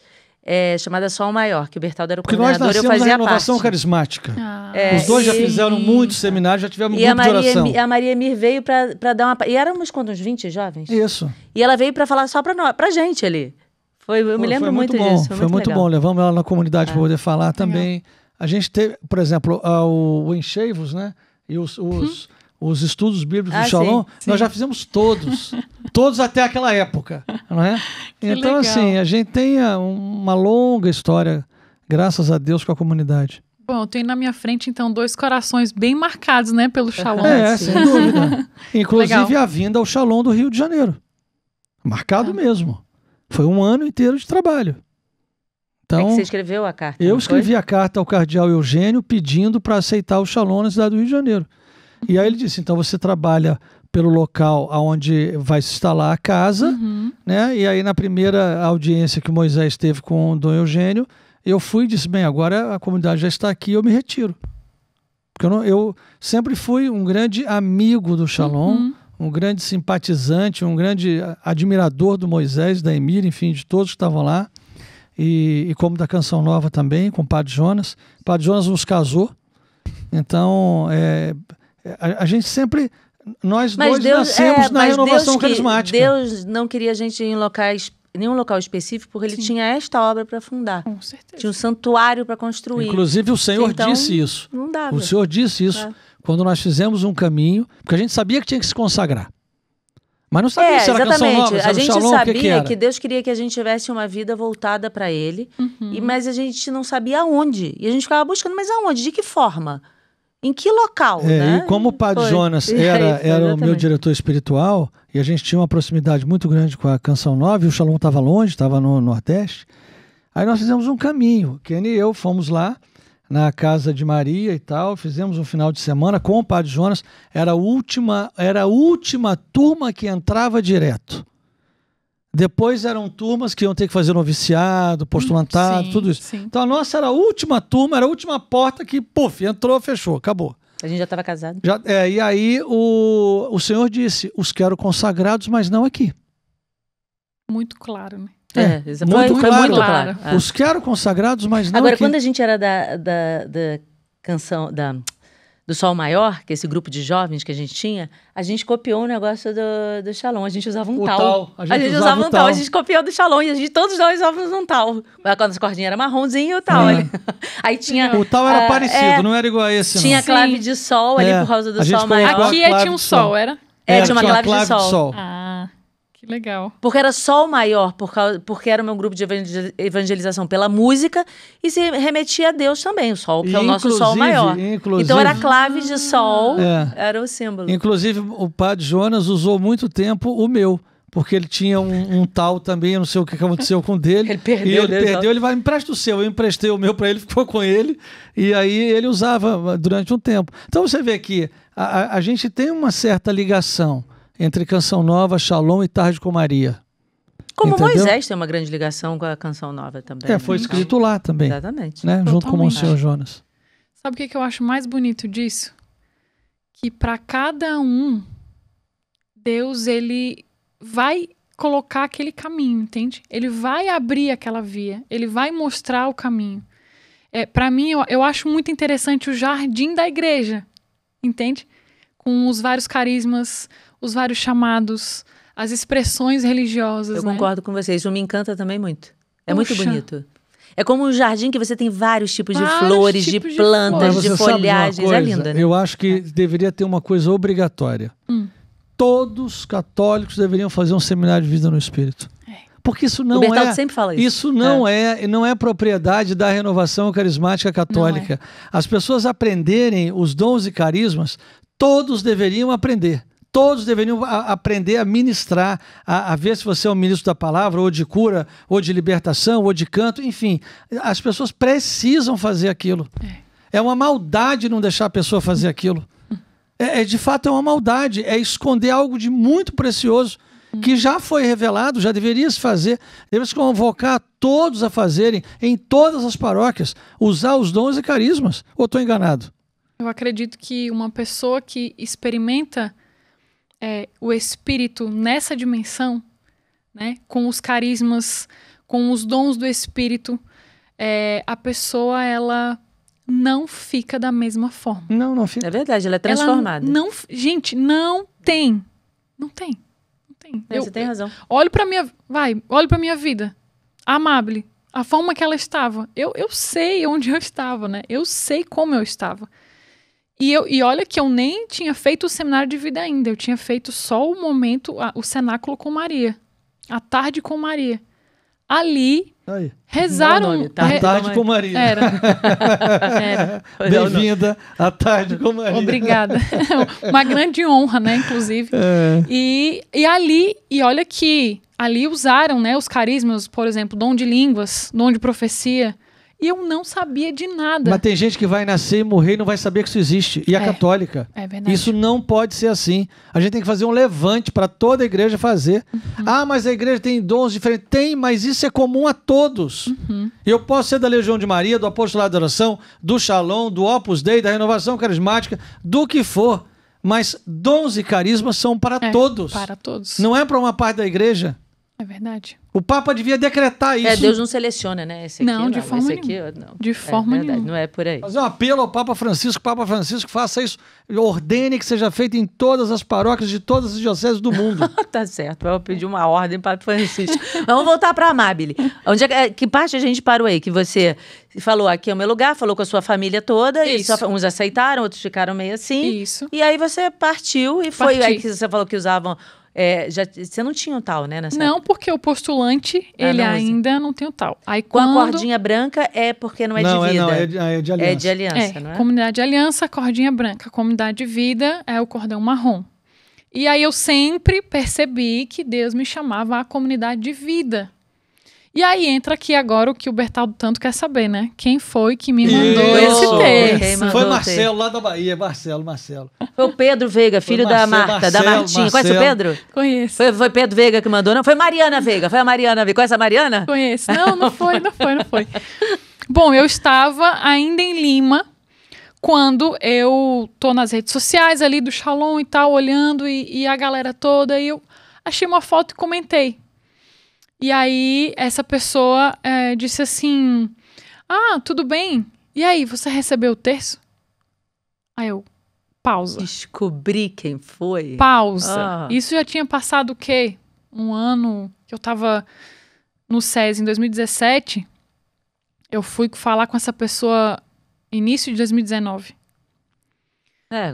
chamada Sol Maior, que o Bertaldo era o coordenador, eu fazia parte. Renovação parte. Carismática. Os dois já fizeram muitos seminários, já tivemos grupo de oração. E a Maria Emir veio para dar uma... E éramos quantos? 20 jovens? Isso. E ela veio para falar só pra gente ali. Eu me lembro muito disso. Foi muito bom. Levamos ela na comunidade para poder falar também. Legal. A gente teve, por exemplo, o Encheivos, né? E os estudos bíblicos do Shalom, sim. Nós já fizemos todos. Todos até aquela época, não é? Então, legal. assim, a gente tem uma longa história, graças a Deus, com a comunidade. Bom, eu tenho na minha frente, então, 2 corações bem marcados, né, pelo Shalom. Sem dúvida. Inclusive Legal. a vinda ao Shalom do Rio de Janeiro. Marcado mesmo. Foi um ano inteiro de trabalho. Então, que você escreveu a carta? Eu escrevi a carta ao cardeal Eugênio pedindo para aceitar o Shalom na cidade do Rio de Janeiro. E aí ele disse, então você trabalha pelo local onde vai se instalar a casa, né? E aí na primeira audiência que o Moisés teve com o Dom Eugênio, eu fui e disse, bem, agora a comunidade já está aqui, eu me retiro. Porque eu sempre fui um grande amigo do Shalom, um grande simpatizante, um grande admirador do Moisés, da Emir, enfim, de todos que estavam lá. E como da Canção Nova também, com o Padre Jonas. O Padre Jonas nos casou. Então, a gente sempre... Nós dois nascemos na renovação carismática. Deus não queria a gente em locais nenhum local específico, porque ele tinha esta obra para fundar. Com certeza. Tinha um santuário para construir. Inclusive, o Senhor Então, disse isso. Não dava. O Senhor disse isso quando nós fizemos um caminho, porque a gente sabia que tinha que se consagrar. Mas não sabia se era Canção Nova, se era a gente Shalom, sabia o que era. que Deus queria que a gente tivesse uma vida voltada para Ele, mas a gente não sabia aonde. E a gente ficava buscando, mas aonde? De que forma? Em que local? Né? E como o Padre Jonas era o meu diretor espiritual, e a gente tinha uma proximidade muito grande com a Canção Nova, e o Shalom estava longe, estava no Nordeste, aí nós fizemos um caminho. Kenny e eu fomos lá, na casa de Maria e tal, fizemos um final de semana com o Padre Jonas, era a última turma que entrava direto. Depois eram turmas que iam ter que fazer noviciado, postulantado, tudo isso. Sim. Então a nossa era a última turma, era a última porta que, puf, entrou, fechou, acabou. A gente já estava casado. E aí o Senhor disse, os quero consagrados, mas não aqui. Muito claro, né? Muito foi claro. muito claro. Os quero consagrados, mas não Agora, aqui. quando a gente era da canção do Sol Maior, que é esse grupo de jovens que a gente tinha, a gente copiou o negócio do Shalom. A gente usava um tal. A gente usava um tal. A gente copiou do Shalom e todos nós usávamos um tal. Quando as cordinhas eram marronzinho, o tal. Aí tinha... O tal era parecido, não era igual a esse, não. Tinha clave de sol ali por causa do Sol Maior. Aqui tinha um sol, era? Tinha uma clave de sol. Que legal. Porque era Sol Maior, porque era o meu grupo de evangelização pela música e se remetia a Deus também, o Sol, que é o nosso Sol Maior. Então era a clave de Sol, era o símbolo. Inclusive, o Padre Jonas usou muito tempo o meu, porque ele tinha um tal também, eu não sei o que aconteceu com o dele. Ele perdeu, ele vai, me empresta o seu. Eu emprestei o meu para ele, ficou com ele, e aí ele usava durante um tempo. Então você vê que a gente tem uma certa ligação entre Canção Nova, Shalom e Tarde com Maria. Como Moisés tem uma grande ligação com a Canção Nova também. Foi escrito lá também. Exatamente. Né? Junto com o Senhor Jonas. Sabe o que eu acho mais bonito disso? Que para cada um, Deus, ele vai colocar aquele caminho, entende? Ele vai abrir aquela via. Ele vai mostrar o caminho. Para mim, eu acho muito interessante o jardim da igreja, entende? Com os vários carismas, os vários chamados, as expressões religiosas. Eu concordo com você, isso me encanta também muito. É muito bonito. É como um jardim que você tem vários tipos de flores, de plantas, de folhagens. É lindo, né? Eu acho que deveria ter uma coisa obrigatória. Todos católicos deveriam fazer um seminário de vida no Espírito. Porque isso não o Bertaldo sempre fala isso. Isso não é propriedade da renovação carismática católica. As pessoas aprenderem os dons e carismas, todos deveriam aprender. Todos deveriam aprender a ministrar, a ver se você é um ministro da palavra, ou de cura, ou de libertação, ou de canto, enfim. As pessoas precisam fazer aquilo. É uma maldade não deixar a pessoa fazer aquilo. De fato, é uma maldade. É esconder algo de muito precioso que já foi revelado, já deveria se fazer. Deveria se convocar todos a fazerem, em todas as paróquias, usar os dons e carismas. Ou estou enganado? Eu acredito que uma pessoa que experimenta o Espírito nessa dimensão, né, com os carismas, com os dons do Espírito, a pessoa, ela não fica da mesma forma. Não fica. É verdade, ela é transformada. Gente, não tem. Não tem. Você tem razão. Olho pra minha vida. Amável. A forma que ela estava. Eu sei onde eu estava, né? Eu sei como eu estava. E olha que eu nem tinha feito o seminário de vida ainda. Eu tinha feito só o momento, o cenáculo com Maria. A tarde com Maria. Ali, rezaram... A tarde com Maria. Era. Bem-vinda à tarde com Maria. Obrigada. Uma grande honra, né, inclusive. E ali, e olha que ali usaram, né, os carismas, por exemplo, dom de línguas, dom de profecia. E eu não sabia de nada. Mas tem gente que vai nascer e morrer e não vai saber que isso existe. E a católica. É verdade. Isso não pode ser assim. A gente tem que fazer um levante para toda a igreja fazer. Mas a igreja tem dons diferentes. Tem, mas isso é comum a todos. Eu posso ser da Legião de Maria, do Apostolado da Oração, do Shalom, do Opus Dei, da Renovação Carismática, do que for. Mas dons e carismas são para todos. Para todos. Não é para uma parte da igreja. É verdade. O Papa devia decretar isso. Deus não seleciona, né? Esse aqui, Não, de forma esse aqui, nenhuma. não. De forma verdade, nenhuma. não é por aí. Fazer um apelo ao Papa Francisco, faça isso, ordene que seja feito em todas as paróquias de todas as dioceses do mundo. Tá certo, eu vou pedir uma ordem para Francisco. Vamos voltar para a Amabile. Que parte a gente parou aí? Que você falou, aqui é o meu lugar, falou com a sua família toda, e Isso. uns aceitaram, outros ficaram meio assim. Isso. E aí você partiu e foi Parti. aí que você falou que usavam... você não tinha um tal, né? Nessa Não, porque o postulante, ele não usa. ainda não tem o tal. Aí Com a quando... cordinha branca é porque não é de vida. É de aliança. É de aliança, não é? Comunidade de aliança, cordinha branca. Comunidade de vida é o cordão marrom. E aí eu sempre percebi que Deus me chamava à comunidade de vida. E aí entra aqui agora o que o Bertaldo tanto quer saber, né? Quem foi que me mandou Isso. esse Quem texto? mandou Foi o Marcelo, lá da Bahia. Marcelo. Foi o Pedro Veiga, filho da Marta, da Martinha. Conhece o Pedro? Conheço. Foi Pedro Veiga que mandou, não? Foi Mariana Veiga. Foi a Mariana Veiga. Conhece a Mariana? Conheço. Não foi. Bom, eu estava ainda em Lima quando eu tô nas redes sociais ali do Shalom e tal, olhando e a galera toda, e eu achei uma foto e comentei. E aí essa pessoa disse assim, tudo bem? E aí, você recebeu o terço? Aí eu, pausa. Descobri quem foi. Pausa. Isso já tinha passado o quê? Um ano que eu tava no SESI em 2017. Eu fui falar com essa pessoa início de 2019.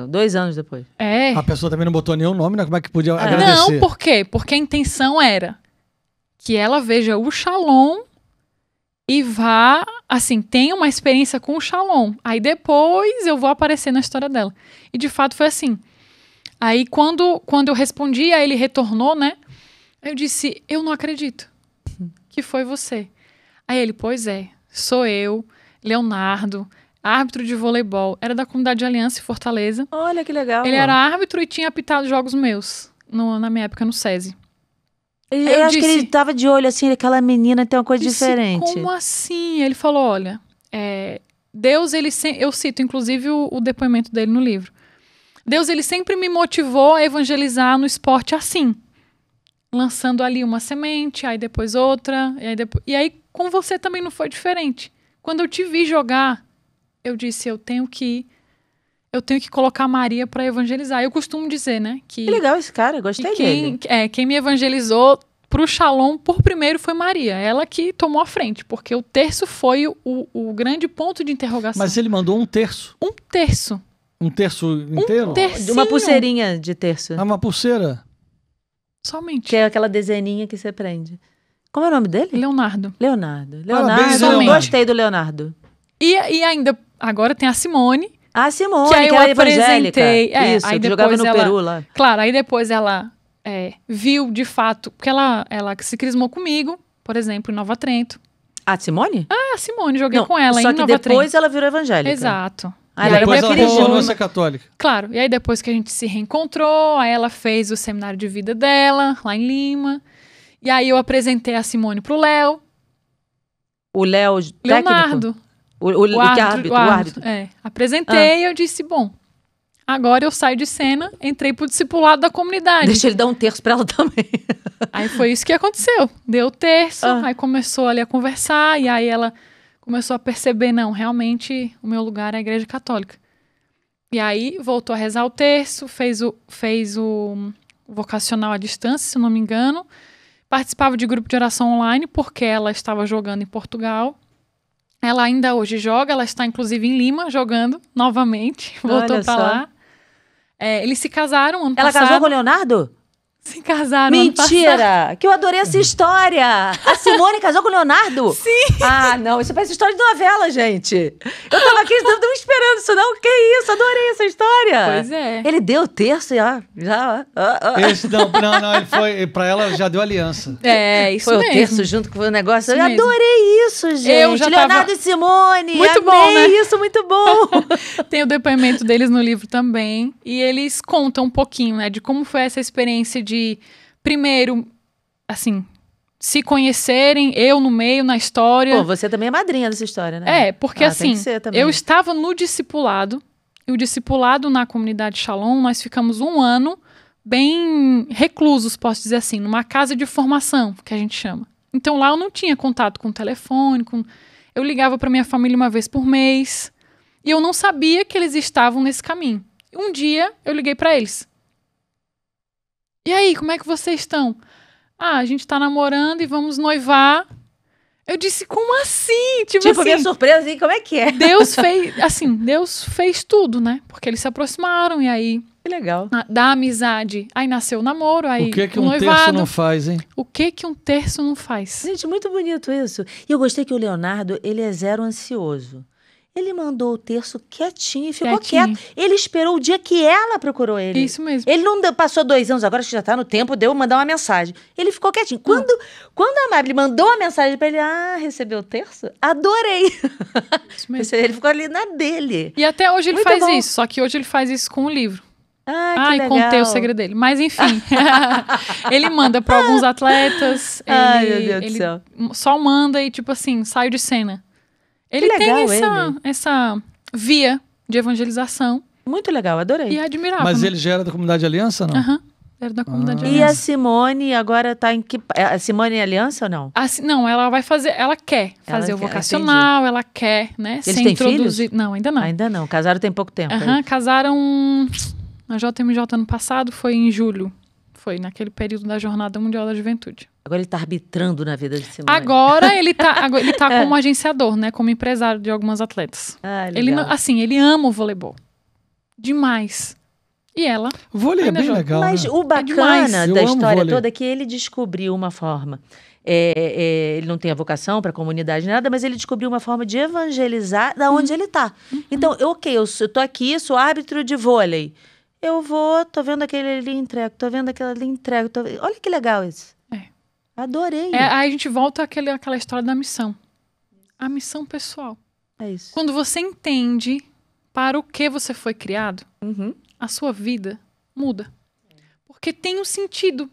2 anos depois. A pessoa também não botou nenhum nome, né? Como é que podia agradecer? Não, por quê? Porque a intenção era que ela veja o Shalom e vá, assim, tenha uma experiência com o Shalom. Aí depois eu vou aparecer na história dela. E de fato foi assim. Aí quando eu respondi, aí ele retornou, né? Eu disse, eu não acredito que foi você. Aí ele, pois é, sou eu, Leonardo, árbitro de voleibol. Era da comunidade de Aliança em Fortaleza. Olha que legal. Ele era árbitro e tinha apitado jogos meus, na minha época no SESI. Eu acho que ele tava de olho assim, aquela menina tem uma coisa diferente. Como assim? Ele falou, olha, Deus, eu cito inclusive o depoimento dele no livro. Deus, ele sempre me motivou a evangelizar no esporte assim. Lançando ali uma semente, aí depois outra, e aí com você também não foi diferente. Quando eu te vi jogar, eu disse, eu tenho que colocar Maria para evangelizar. Eu costumo dizer, né? Que legal esse cara, gostei dele. Quem me evangelizou pro Shalom por primeiro foi Maria. Ela que tomou a frente, porque o terço foi o grande ponto de interrogação. Mas ele mandou um terço. Um terço. Um terço inteiro? Um tercinho. Uma pulseirinha de terço. Uma pulseira? Somente. Que é aquela dezeninha que você prende. Como é o nome dele? Leonardo. Parabéns, Eu Leonardo. gostei do Leonardo. E ainda, agora tem a Simone. A Simone, que aí eu era evangélica. apresentei. Isso, aí que jogava no ela, Peru lá. Claro, aí depois ela viu, de fato, porque ela se crismou comigo, por exemplo, em Nova Trento. A Simone? A Simone, joguei com ela em só Nova que depois Trento. ela virou evangélica. Exato. Aí depois ela ela retornou a ser católica. Claro, e aí depois que a gente se reencontrou, aí ela fez o seminário de vida dela, lá em Lima. E aí eu apresentei a Simone pro Léo. O Léo Leonardo. O árbitro. Apresentei e eu disse, bom, agora eu saio de cena, entrei pro discipulado da comunidade. Deixa ele dar um terço pra ela também. Aí foi isso que aconteceu. Deu o terço, aí começou ali a conversar, e aí ela começou a perceber, não, realmente o meu lugar é a igreja católica. E aí voltou a rezar o terço, fez o vocacional à distância, se não me engano. Participava de grupo de oração online, porque ela estava jogando em Portugal. Ela ainda hoje joga, ela está inclusive em Lima jogando novamente, voltou pra lá. Eles se casaram ano passado. Ela casou com o Leonardo? Se casaram ano passado. Mentira! Que eu adorei essa história! A Simone casou com o Leonardo? Sim! Ah, não, isso parece história de novela, gente. Eu tava aqui, não tava esperando isso, não. Que isso? Adorei essa história. Pois é. Ele deu o terço já. Ele foi, pra ela já deu aliança. Isso foi mesmo. O terço junto com o negócio. Isso Eu mesmo. adorei isso, gente. Eu já Leonardo e Simone. Muito amei bom, né? Isso, muito bom. Tem o depoimento deles no livro também. E eles contam um pouquinho, né, de como foi essa experiência de, primeiro, assim, se conhecerem, eu no meio, na história. Pô, você também é madrinha dessa história, né? Porque assim, tem que ser também. eu estava no discipulado, e o discipulado na comunidade Shalom, nós ficamos 1 ano bem reclusos, posso dizer assim, numa casa de formação, que a gente chama. Então lá eu não tinha contato com o telefone, eu ligava para minha família uma vez por mês e eu não sabia que eles estavam nesse caminho. Um dia eu liguei para eles. E aí, como é que vocês estão? A gente tá namorando e vamos noivar. Eu disse, como assim? Tipo assim, minha surpresa, assim, como é que é? Deus fez tudo, né? Porque eles se aproximaram e aí... Que legal. Da amizade. Aí nasceu o namoro, aí O que o um noivado. terço não faz, hein? O que um terço não faz? Gente, muito bonito isso. E eu gostei que o Leonardo, ele é zero ansioso. Ele mandou o terço quietinho e ficou quieto. Ele esperou o dia que ela procurou ele. Isso mesmo. Ele não passou 2 anos, agora que já tá no tempo, deu mandar uma mensagem. Ele ficou quietinho. Quando a Mabel mandou a mensagem pra ele, recebeu o terço? Adorei. Isso mesmo. Ele ficou ali na dele. E até hoje ele Muito faz bom. isso, só que hoje ele faz isso com o livro. Que e legal. contei o segredo dele. Mas enfim, ele manda pra alguns atletas. Meu Deus do céu. Só manda e tipo assim, saio de cena. Ele legal, tem essa via de evangelização. Muito legal, adorei. E é admirável. Mas né? ele já era da comunidade Aliança, não? Aham. Era da comunidade E a Aliança. Simone agora tá em que... A Simone é aliança ou não? Não, ela vai fazer, ela quer fazer o vocacional, ela quer, né? Eles têm filhos? Não, ainda não. Ainda não, casaram tem pouco tempo. Casaram na JMJ ano passado, foi em julho. Foi naquele período da Jornada Mundial da Juventude. Agora ele tá arbitrando na vida de Simone. Agora ele tá como agenciador, né? Como empresário de algumas atletas. Legal. Ele ama o voleibol. Demais. E ela... Vôlei é bem legal, Mas né? o bacana da Eu amo história vôlei. toda é que ele descobriu uma forma. Ele não tem a vocação para a comunidade, nada, mas ele descobriu uma forma de evangelizar da onde ele tá. Então, eu tô aqui, sou árbitro de vôlei. Eu tô vendo aquele ali, entrego, tô vendo aquele ali, entrego. Olha que legal isso. Adorei. Aí a gente volta àquela história da missão. A missão pessoal. É isso. Quando você entende para o que você foi criado, Uhum. a sua vida muda. Porque tem um sentido.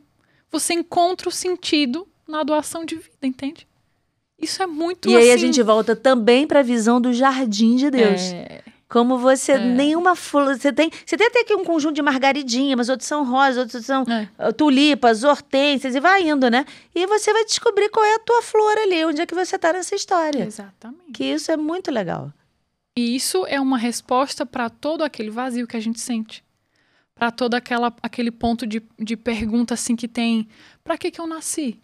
Você encontra o sentido na doação de vida, entende? Isso é muito E aí a assim, gente volta também para a visão do jardim de Deus. Como você, nenhuma flor... Você tem até aqui um conjunto de margaridinha, mas outros são rosas, outros são tulipas, hortênsias, e vai indo, né? E você vai descobrir qual é a tua flor ali, onde é que você tá nessa história. Exatamente. Que isso é muito legal. E isso é uma resposta para todo aquele vazio que a gente sente. Para todo aquele ponto de pergunta assim que tem, para que eu nasci?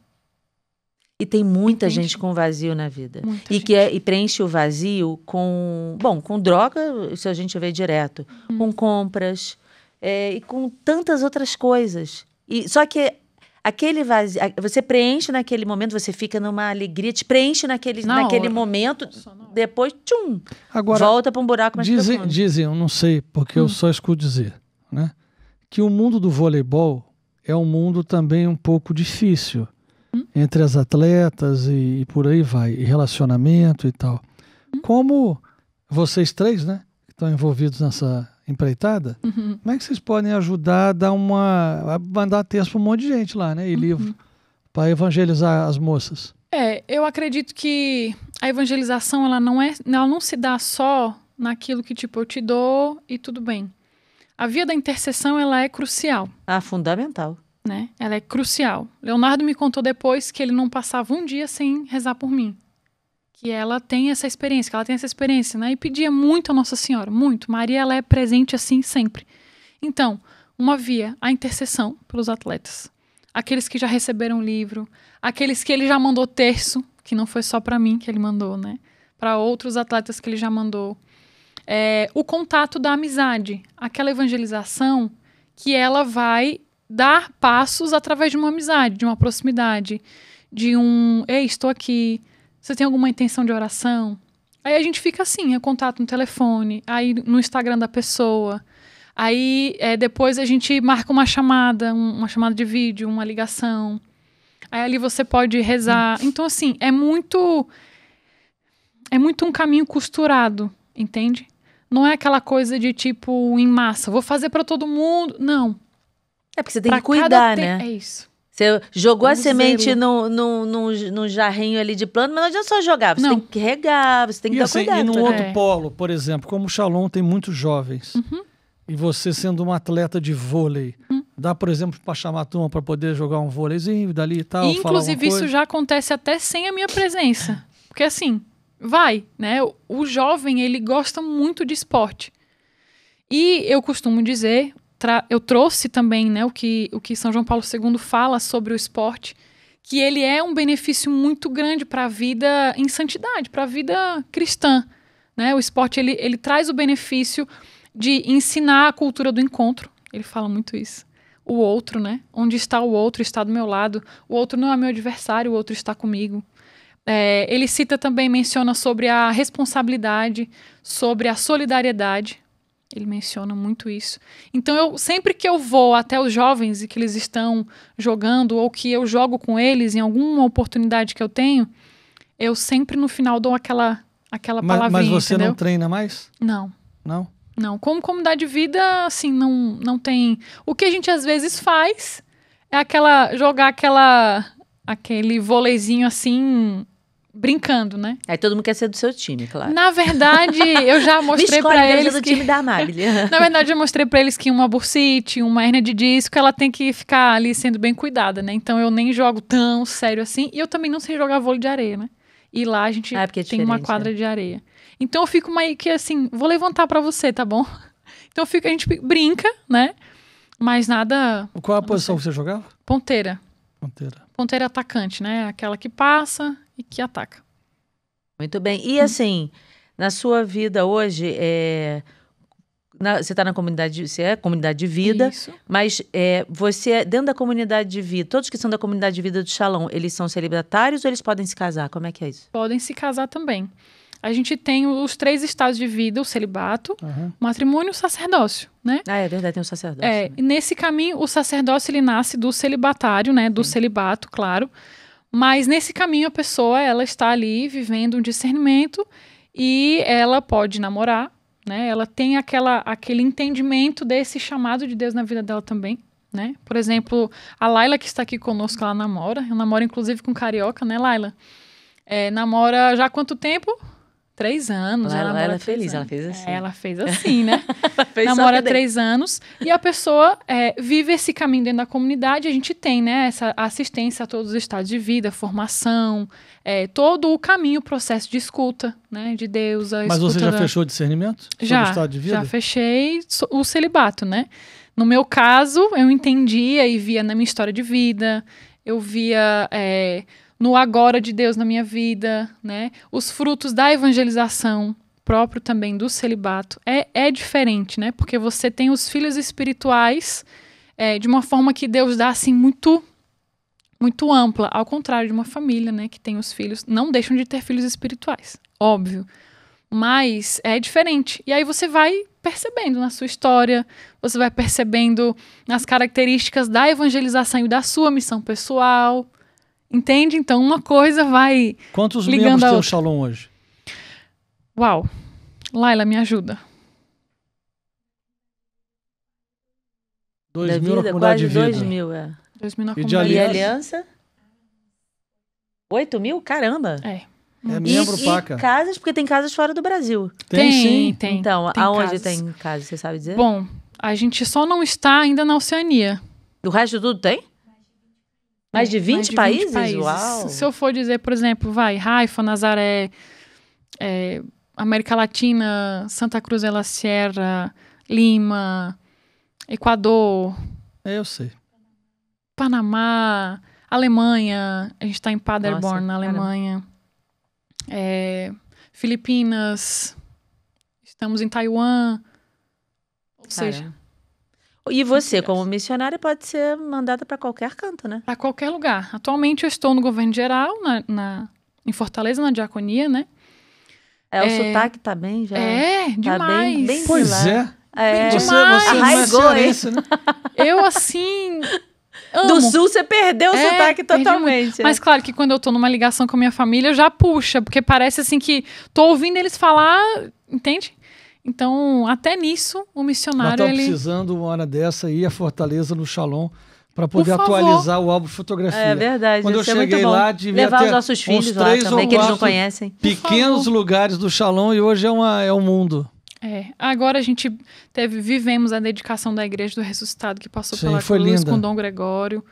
E tem muita Entende? gente com vazio na vida. Muita E gente. e preenche o vazio com droga, isso a gente vê direto, com compras, e com tantas outras coisas. Só que aquele vazio, você preenche naquele momento, você fica numa alegria, te preenche naquele momento, depois, tchum, Agora, volta para um buraco mais profundo. dizem, eu não sei, porque eu só escuto dizer, né? Que o mundo do voleibol é um mundo também um pouco difícil. Entre as atletas e por aí vai, e relacionamento e tal. Como vocês três, né, que estão envolvidos nessa empreitada, como é que vocês podem ajudar a mandar texto para um monte de gente lá, né, e livro, para evangelizar as moças? Eu acredito que a evangelização ela não se dá só naquilo que tipo eu te dou e tudo bem. A via da intercessão ela é crucial. Fundamental. Né? Ela é crucial. Leonardo me contou depois que ele não passava um dia sem rezar por mim. Que ela tem essa experiência, né? E pedia muito a Nossa Senhora, muito. Maria, ela é presente assim sempre. Então, uma via, a intercessão pelos atletas. Aqueles que já receberam livro, aqueles que ele já mandou terço, que não foi só para mim que ele mandou, né? Para outros atletas que ele já mandou. O contato da amizade, aquela evangelização que ela vai dar passos através de uma amizade, de uma proximidade, de ei, estou aqui, você tem alguma intenção de oração? Aí a gente fica assim, contato no telefone, aí no Instagram da pessoa, aí depois a gente marca uma chamada de vídeo, uma ligação, aí ali você pode rezar. Então assim, é muito um caminho costurado, entende? Não é aquela coisa de tipo, em massa, vou fazer para todo mundo, não. Porque você tem que cuidar, né? É isso. Você jogou a semente num jarrinho ali de planta, mas não adianta só jogar. Você tem que regar, você tem que dar cuidado. E num outro polo, por exemplo, como o Shalom tem muitos jovens, e você sendo uma atleta de vôlei, Dá, por exemplo, para chamar a turma para poder jogar um vôleizinho dali e tal. E, inclusive, isso já acontece até sem a minha presença. Porque assim, vai, né? O jovem, ele gosta muito de esporte. E eu costumo dizer, eu trouxe também, né, o que São João Paulo II fala sobre o esporte, que ele é um benefício muito grande para a vida em santidade, para a vida cristã, né? O esporte, ele traz o benefício de ensinar a cultura do encontro. Ele fala muito isso. O outro, né? Onde está o outro, está do meu lado. O outro não é meu adversário, o outro está comigo. Ele cita também, menciona sobre a responsabilidade, sobre a solidariedade. Ele menciona muito isso. Então, sempre que eu vou até os jovens e que eles estão jogando, ou que eu jogo com eles em alguma oportunidade que eu tenho, eu sempre no final dou aquela palavrinha, mas você entendeu? não treina mais? Não. Não? Não. Como comunidade de vida, assim, não tem... O que a gente às vezes faz é jogar aquele vôleizinho assim... brincando, né? Aí todo mundo quer ser do seu time, claro. Na verdade, eu já mostrei pra eles do time da Amábile. Na verdade, eu mostrei pra eles que uma bursite, uma hérnia de disco, ela tem que ficar ali sendo bem cuidada, né? Então eu nem jogo tão sério assim. E eu também não sei jogar vôlei de areia, né? E lá a gente tem uma quadra de areia. Então eu fico meio que assim, vou levantar pra você, tá bom? Então a gente brinca, né? Mas nada... Qual a posição que você jogava? Ponteira. Ponteira atacante, né? Aquela que passa e que ataca. Muito bem. E assim, na sua vida hoje, você está na comunidade, você é comunidade de vida, Isso. mas você, dentro da comunidade de vida, todos que são da comunidade de vida do Shalom, eles são celibatários ou eles podem se casar? Como é que é isso? Podem se casar também. A gente tem os 3 estados de vida, o celibato, o matrimônio e o sacerdócio, né? Ah, é verdade, tem o sacerdócio. Né? Nesse caminho, o sacerdócio, ele nasce do celibatário, né? Do celibato, claro. Mas nesse caminho, a pessoa, ela está ali vivendo um discernimento e ela pode namorar, né? Ela tem aquele entendimento desse chamado de Deus na vida dela também, né? Por exemplo, a Laila, que está aqui conosco, ela namora. Eu namoro, inclusive, com carioca, né, Laila? Namora já há quanto tempo? 3 anos. Ela é 3 feliz, anos. ela fez assim. Ela fez assim, né? Fez Namora 3 anos e a pessoa vive esse caminho dentro da comunidade. A gente tem, né, essa assistência a todos os estados de vida, formação, todo o caminho, o processo de escuta, né, de Deus. Mas você já fechou discernimento sobre o estado de vida? Já fechei o celibato, né? No meu caso, eu entendia e via na minha história de vida, eu via... no agora de Deus na minha vida, né? Os frutos da evangelização, próprio também do celibato, é diferente, né? Porque você tem os filhos espirituais de uma forma que Deus dá, assim, muito, muito ampla, ao contrário de uma família, né? Que tem os filhos, não deixam de ter filhos espirituais, óbvio. Mas é diferente. E aí você vai percebendo na sua história, você vai percebendo nas características da evangelização e da sua missão pessoal. Entende? Então, uma coisa vai Quantos ligando membros a tem o outra. Shalom hoje? Uau. Laila, me ajuda. 2.000 na comunidade de vida. 2.000, 2.000 na E de comunidade. E aliança? aliança? 8.000? Caramba! É. Membro Paca. E casas, porque tem casas fora do Brasil. Tem sim. Tem. Então, tem aonde casas. tem casas, você sabe dizer? Bom, a gente só não está ainda na Oceania. Do resto de tudo tem? Mais de 20 países? Uau! Se eu for dizer, por exemplo, Haifa, Nazaré, América Latina, Santa Cruz de la Sierra, Lima, Equador, Eu sei. Panamá, Alemanha, a gente está em Paderborn, Nossa, na Alemanha, Filipinas, estamos em Taiwan, ou seja, E você, como missionária, pode ser mandada para qualquer canto, né? para qualquer lugar. Atualmente eu estou no governo geral, em Fortaleza, na diaconia, né? O sotaque tá bem já. Demais. Tá bem Pois lá. é. Você demais. não é Arraigou, cearense, né? Eu, assim, amo. Do sul você perdeu o sotaque perdi totalmente. muito. Mas claro que quando eu tô numa ligação com a minha família, já puxa, porque parece assim que tô ouvindo eles falar, entende? Então, até nisso, o Nós missionário, estamos ele... precisando, uma hora dessa, ir a Fortaleza no Shalom para poder Por favor. atualizar o álbum de fotografia. É verdade. Quando eu isso é muito cheguei bom. lá, devia levar ter os nossos uns filhos lá 3 também, ou que eles não 4 conhecem. pequenos lugares do Shalom e hoje é um mundo. Agora a gente vivemos a dedicação da Igreja do Ressuscitado que passou Sim, pela foi cruz linda. com Dom Gregório.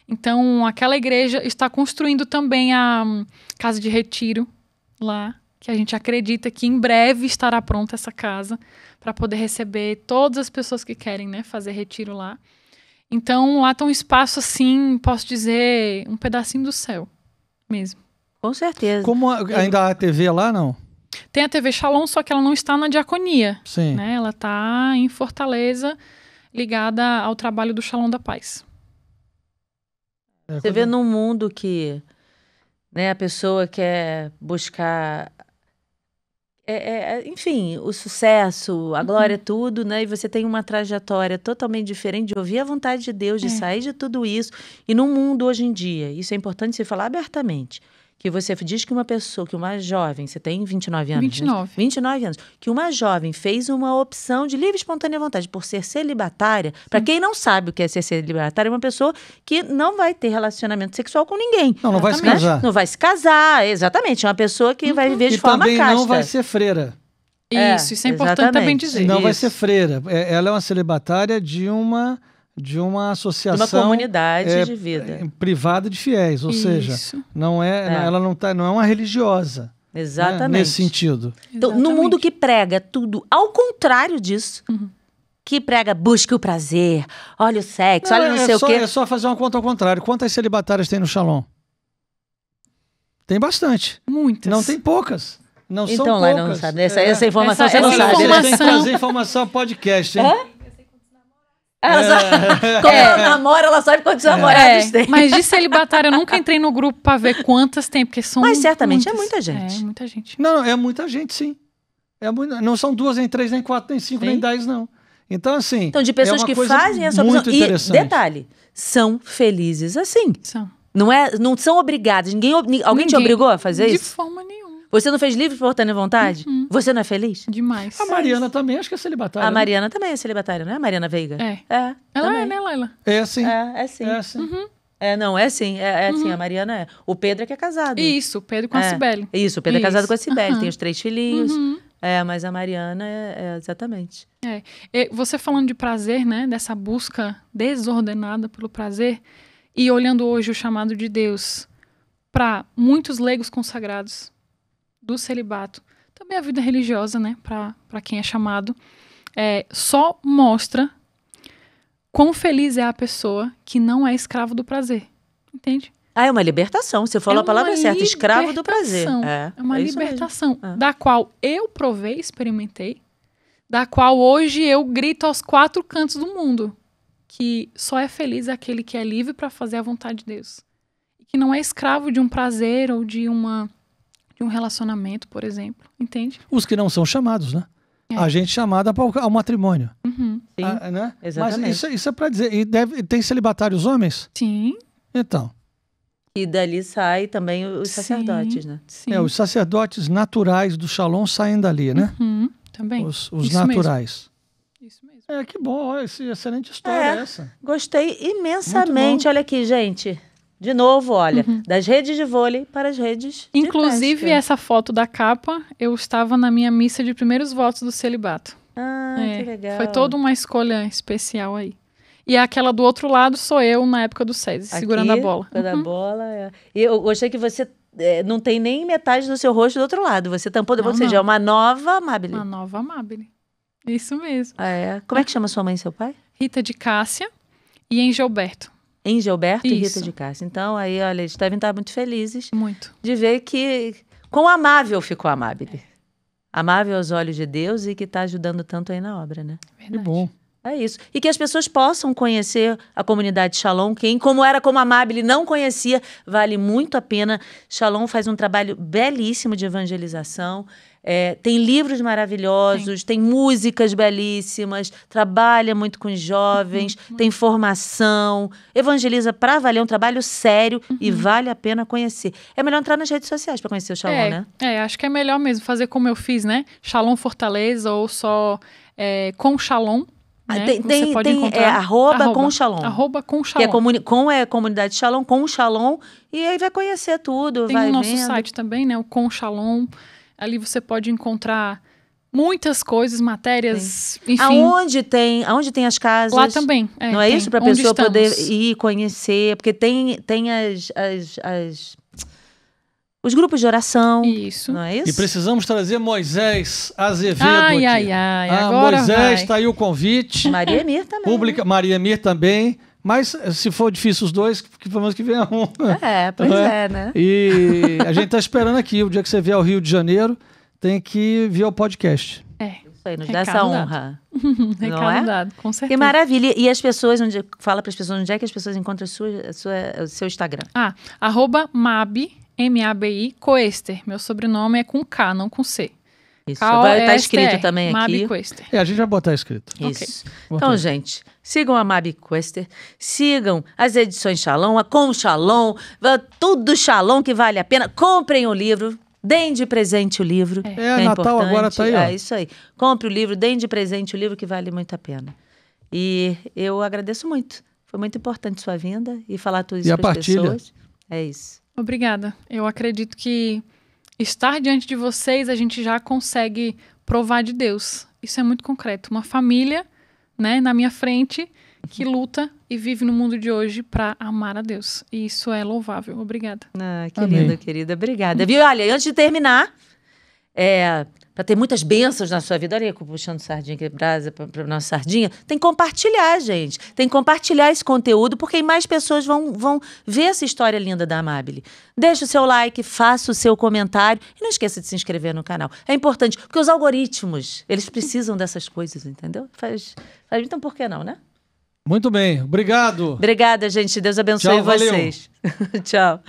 Então, aquela igreja está construindo também a casa de retiro lá, que a gente acredita que em breve estará pronta essa casa para poder receber todas as pessoas que querem, né, fazer retiro lá. Então, lá está um espaço assim, posso dizer, um pedacinho do céu mesmo. Com certeza. Como ainda há TV lá, não? Tem a TV Shalom, só que ela não está na diaconia. Sim. Né? Ela está em Fortaleza, ligada ao trabalho do Shalom da Paz. Você vê num mundo que, né, a pessoa quer buscar, enfim, o sucesso, a glória, tudo, né? E você tem uma trajetória totalmente diferente de ouvir a vontade de Deus, de sair de tudo isso. E no mundo hoje em dia, isso é importante você falar abertamente, que você diz que uma pessoa, que uma jovem, você tem 29 anos? 29. Né? 29 anos. Que uma jovem fez uma opção de livre e espontânea vontade por ser celibatária. Para quem não sabe o que é ser celibatária, é uma pessoa que não vai ter relacionamento sexual com ninguém. Não vai se casar. Não vai se casar, exatamente. É uma pessoa que vai viver de E forma também casta. não vai ser freira. Isso é importante também dizer. Não vai Isso. ser freira. Ela é uma celibatária de uma associação, uma comunidade de vida privada de fiéis, ou seja, não ela não é uma religiosa. Exatamente. Né, nesse sentido. Então, no mundo que prega tudo ao contrário disso, que prega busque o prazer, olha o sexo, olha não sei o quê. É só fazer uma conta ao contrário. Quantas celibatárias tem no Shalom? Tem bastante. Muitas. Não tem poucas. Não então, são lá poucas. não sabe. Essa informação você não essa sabe. informação... Tem que trazer informação podcast, hein? Como ela namora, ela sabe quantos namorados tem. Mas de celibatária eu nunca entrei no grupo pra ver quantas tem, porque são Mas certamente muitas. é muita gente. É, muita gente. Não, é muita gente, sim. Não são 2, nem 3, nem 4, nem 5, nem 10, não. Então, assim... Então, de pessoas que fazem essa muito opção. interessante. E, detalhe, são felizes assim. São. Não são obrigadas. Alguém te obrigou a fazer de isso? De forma nenhuma. Você não fez livre, espontânea vontade? Você não é feliz? Demais. A Mariana também, acho que é celibatária. A Mariana também é celibatária, não é? A Mariana Veiga? Ela também. é, né, Laila? É sim. É sim. É sim. Não, é sim. Sim, a Mariana é. O Pedro é que é casado. Isso, o Pedro com a Cibele. Isso, o Pedro é casado com a Cibele, tem os 3 filhinhos. Mas a Mariana exatamente. Você falando de prazer, né? Dessa busca desordenada pelo prazer, e olhando hoje o chamado de Deus para muitos leigos consagrados do celibato, também a vida religiosa, né? Para quem é chamado, só mostra quão feliz é a pessoa que não é escravo do prazer. Entende? É uma libertação. Você falou a palavra certa, escravo do prazer. É uma libertação da qual eu provei, experimentei, da qual hoje eu grito aos 4 cantos do mundo, que só é feliz aquele que é livre para fazer a vontade de Deus. E que não é escravo de um prazer ou de um relacionamento, por exemplo. Entende? Os que não são chamados, né? A gente chamada ao matrimônio. Sim, né? exatamente. Mas isso é para dizer. E tem celibatários homens? Sim. Então. E dali sai também os sacerdotes, né? Sim. Os sacerdotes naturais do Shalom saem dali, né? Também. Os Isso naturais. Mesmo. Isso mesmo. Que bom, olha, excelente história essa. Gostei imensamente. Olha aqui, gente. De novo, olha, das redes de vôlei para as redes Inclusive, de pesca. essa foto da capa, eu estava na minha missa de primeiros votos do celibato. Que legal. Foi toda uma escolha especial aí. E aquela do outro lado sou eu na época do SESI, segurando a bola. Segurando a bola, E eu gostei que você não tem nem metade do seu rosto do outro lado. Você tampou, ou seja, é uma nova Amabile. Uma nova Amabile. Isso mesmo. Como é que chama sua mãe e seu pai? Rita de Cássia e Engelberto. Engelberto e Rita de Cássia. Então, aí, olha, eles devem estar muito felizes. Muito. De ver que quão amável ficou a Amabile. Amável aos olhos de Deus e que está ajudando tanto aí na obra, né? Verdade. Que bom. É isso. E que as pessoas possam conhecer a comunidade Shalom. Quem, como era como Amabile, não conhecia, vale muito a pena. Shalom faz um trabalho belíssimo de evangelização. Tem livros maravilhosos, tem músicas belíssimas, trabalha muito com os jovens, tem formação, evangeliza para valer, um trabalho sério e vale a pena conhecer. É melhor entrar nas redes sociais para conhecer o Shalom, né? Acho que é melhor mesmo fazer como eu fiz, né? Shalom Fortaleza ou só com Shalom. Né? Tem arroba com Shalom. Arroba com Shalom. Que é comunidade Shalom, com Shalom, e aí vai conhecer tudo. Tem vai o nosso vendo. site também, né? O Com Shalom. Ali você pode encontrar muitas coisas, matérias, enfim. Aonde tem as casas? Lá também. Não é tem. isso? Para a Onde pessoa poder estamos. ir conhecer. Porque tem os grupos de oração. Isso. Não é isso? E precisamos trazer Moisés Azevedo Ai, aqui. agora Moisés, vai. está aí o convite. Maria Emir também. Maria Emir também. Mas se for difícil os dois, que pelo menos que venha um. Pois Não é, né? E a gente está esperando aqui. O dia que você vier ao Rio de Janeiro, tem que vir ao podcast. Isso aí, nos dá Recado essa dado. honra. Não Recado é? dado, com certeza. Que maravilha. E as pessoas, fala para as pessoas onde é que as pessoas encontram o seu Instagram. @Mabi, M-A-B-I, Coester. Meu sobrenome é com K, não com C. Isso. Vai estar escrito também Mabi aqui. Coester. A gente vai botar escrito. Isso. Ok. Então, gente, sigam a Mabi Coester, sigam as edições Shalom, a Com Shalom, tudo Shalom que vale a pena. Comprem o livro, deem de presente o livro. que Natal importante. agora tá aí, ó. É isso aí. Compre o livro, deem de presente o livro que vale muito a pena. E eu agradeço muito. Foi muito importante sua vinda e falar tudo isso E a para as partilha. pessoas. É isso. Obrigada. Eu acredito que estar diante de vocês, a gente já consegue provar de Deus. Isso é muito concreto. Uma família, né, na minha frente, que luta e vive no mundo de hoje para amar a Deus. E isso é louvável. Obrigada. Que Amém. lindo, querida. Obrigada. Viu? Olha, antes de terminar, para ter muitas bênçãos na sua vida, olha aí, puxando sardinha aqui, brasa para nossa sardinha, tem que compartilhar, gente. Tem que compartilhar esse conteúdo, porque aí mais pessoas vão ver essa história linda da Amabile. Deixa o seu like, faça o seu comentário e não esqueça de se inscrever no canal. É importante, porque os algoritmos, eles precisam dessas coisas, entendeu? Então por que não, né? Muito bem. Obrigado. Obrigada, gente. Deus abençoe Tchau, valeu. vocês. Tchau.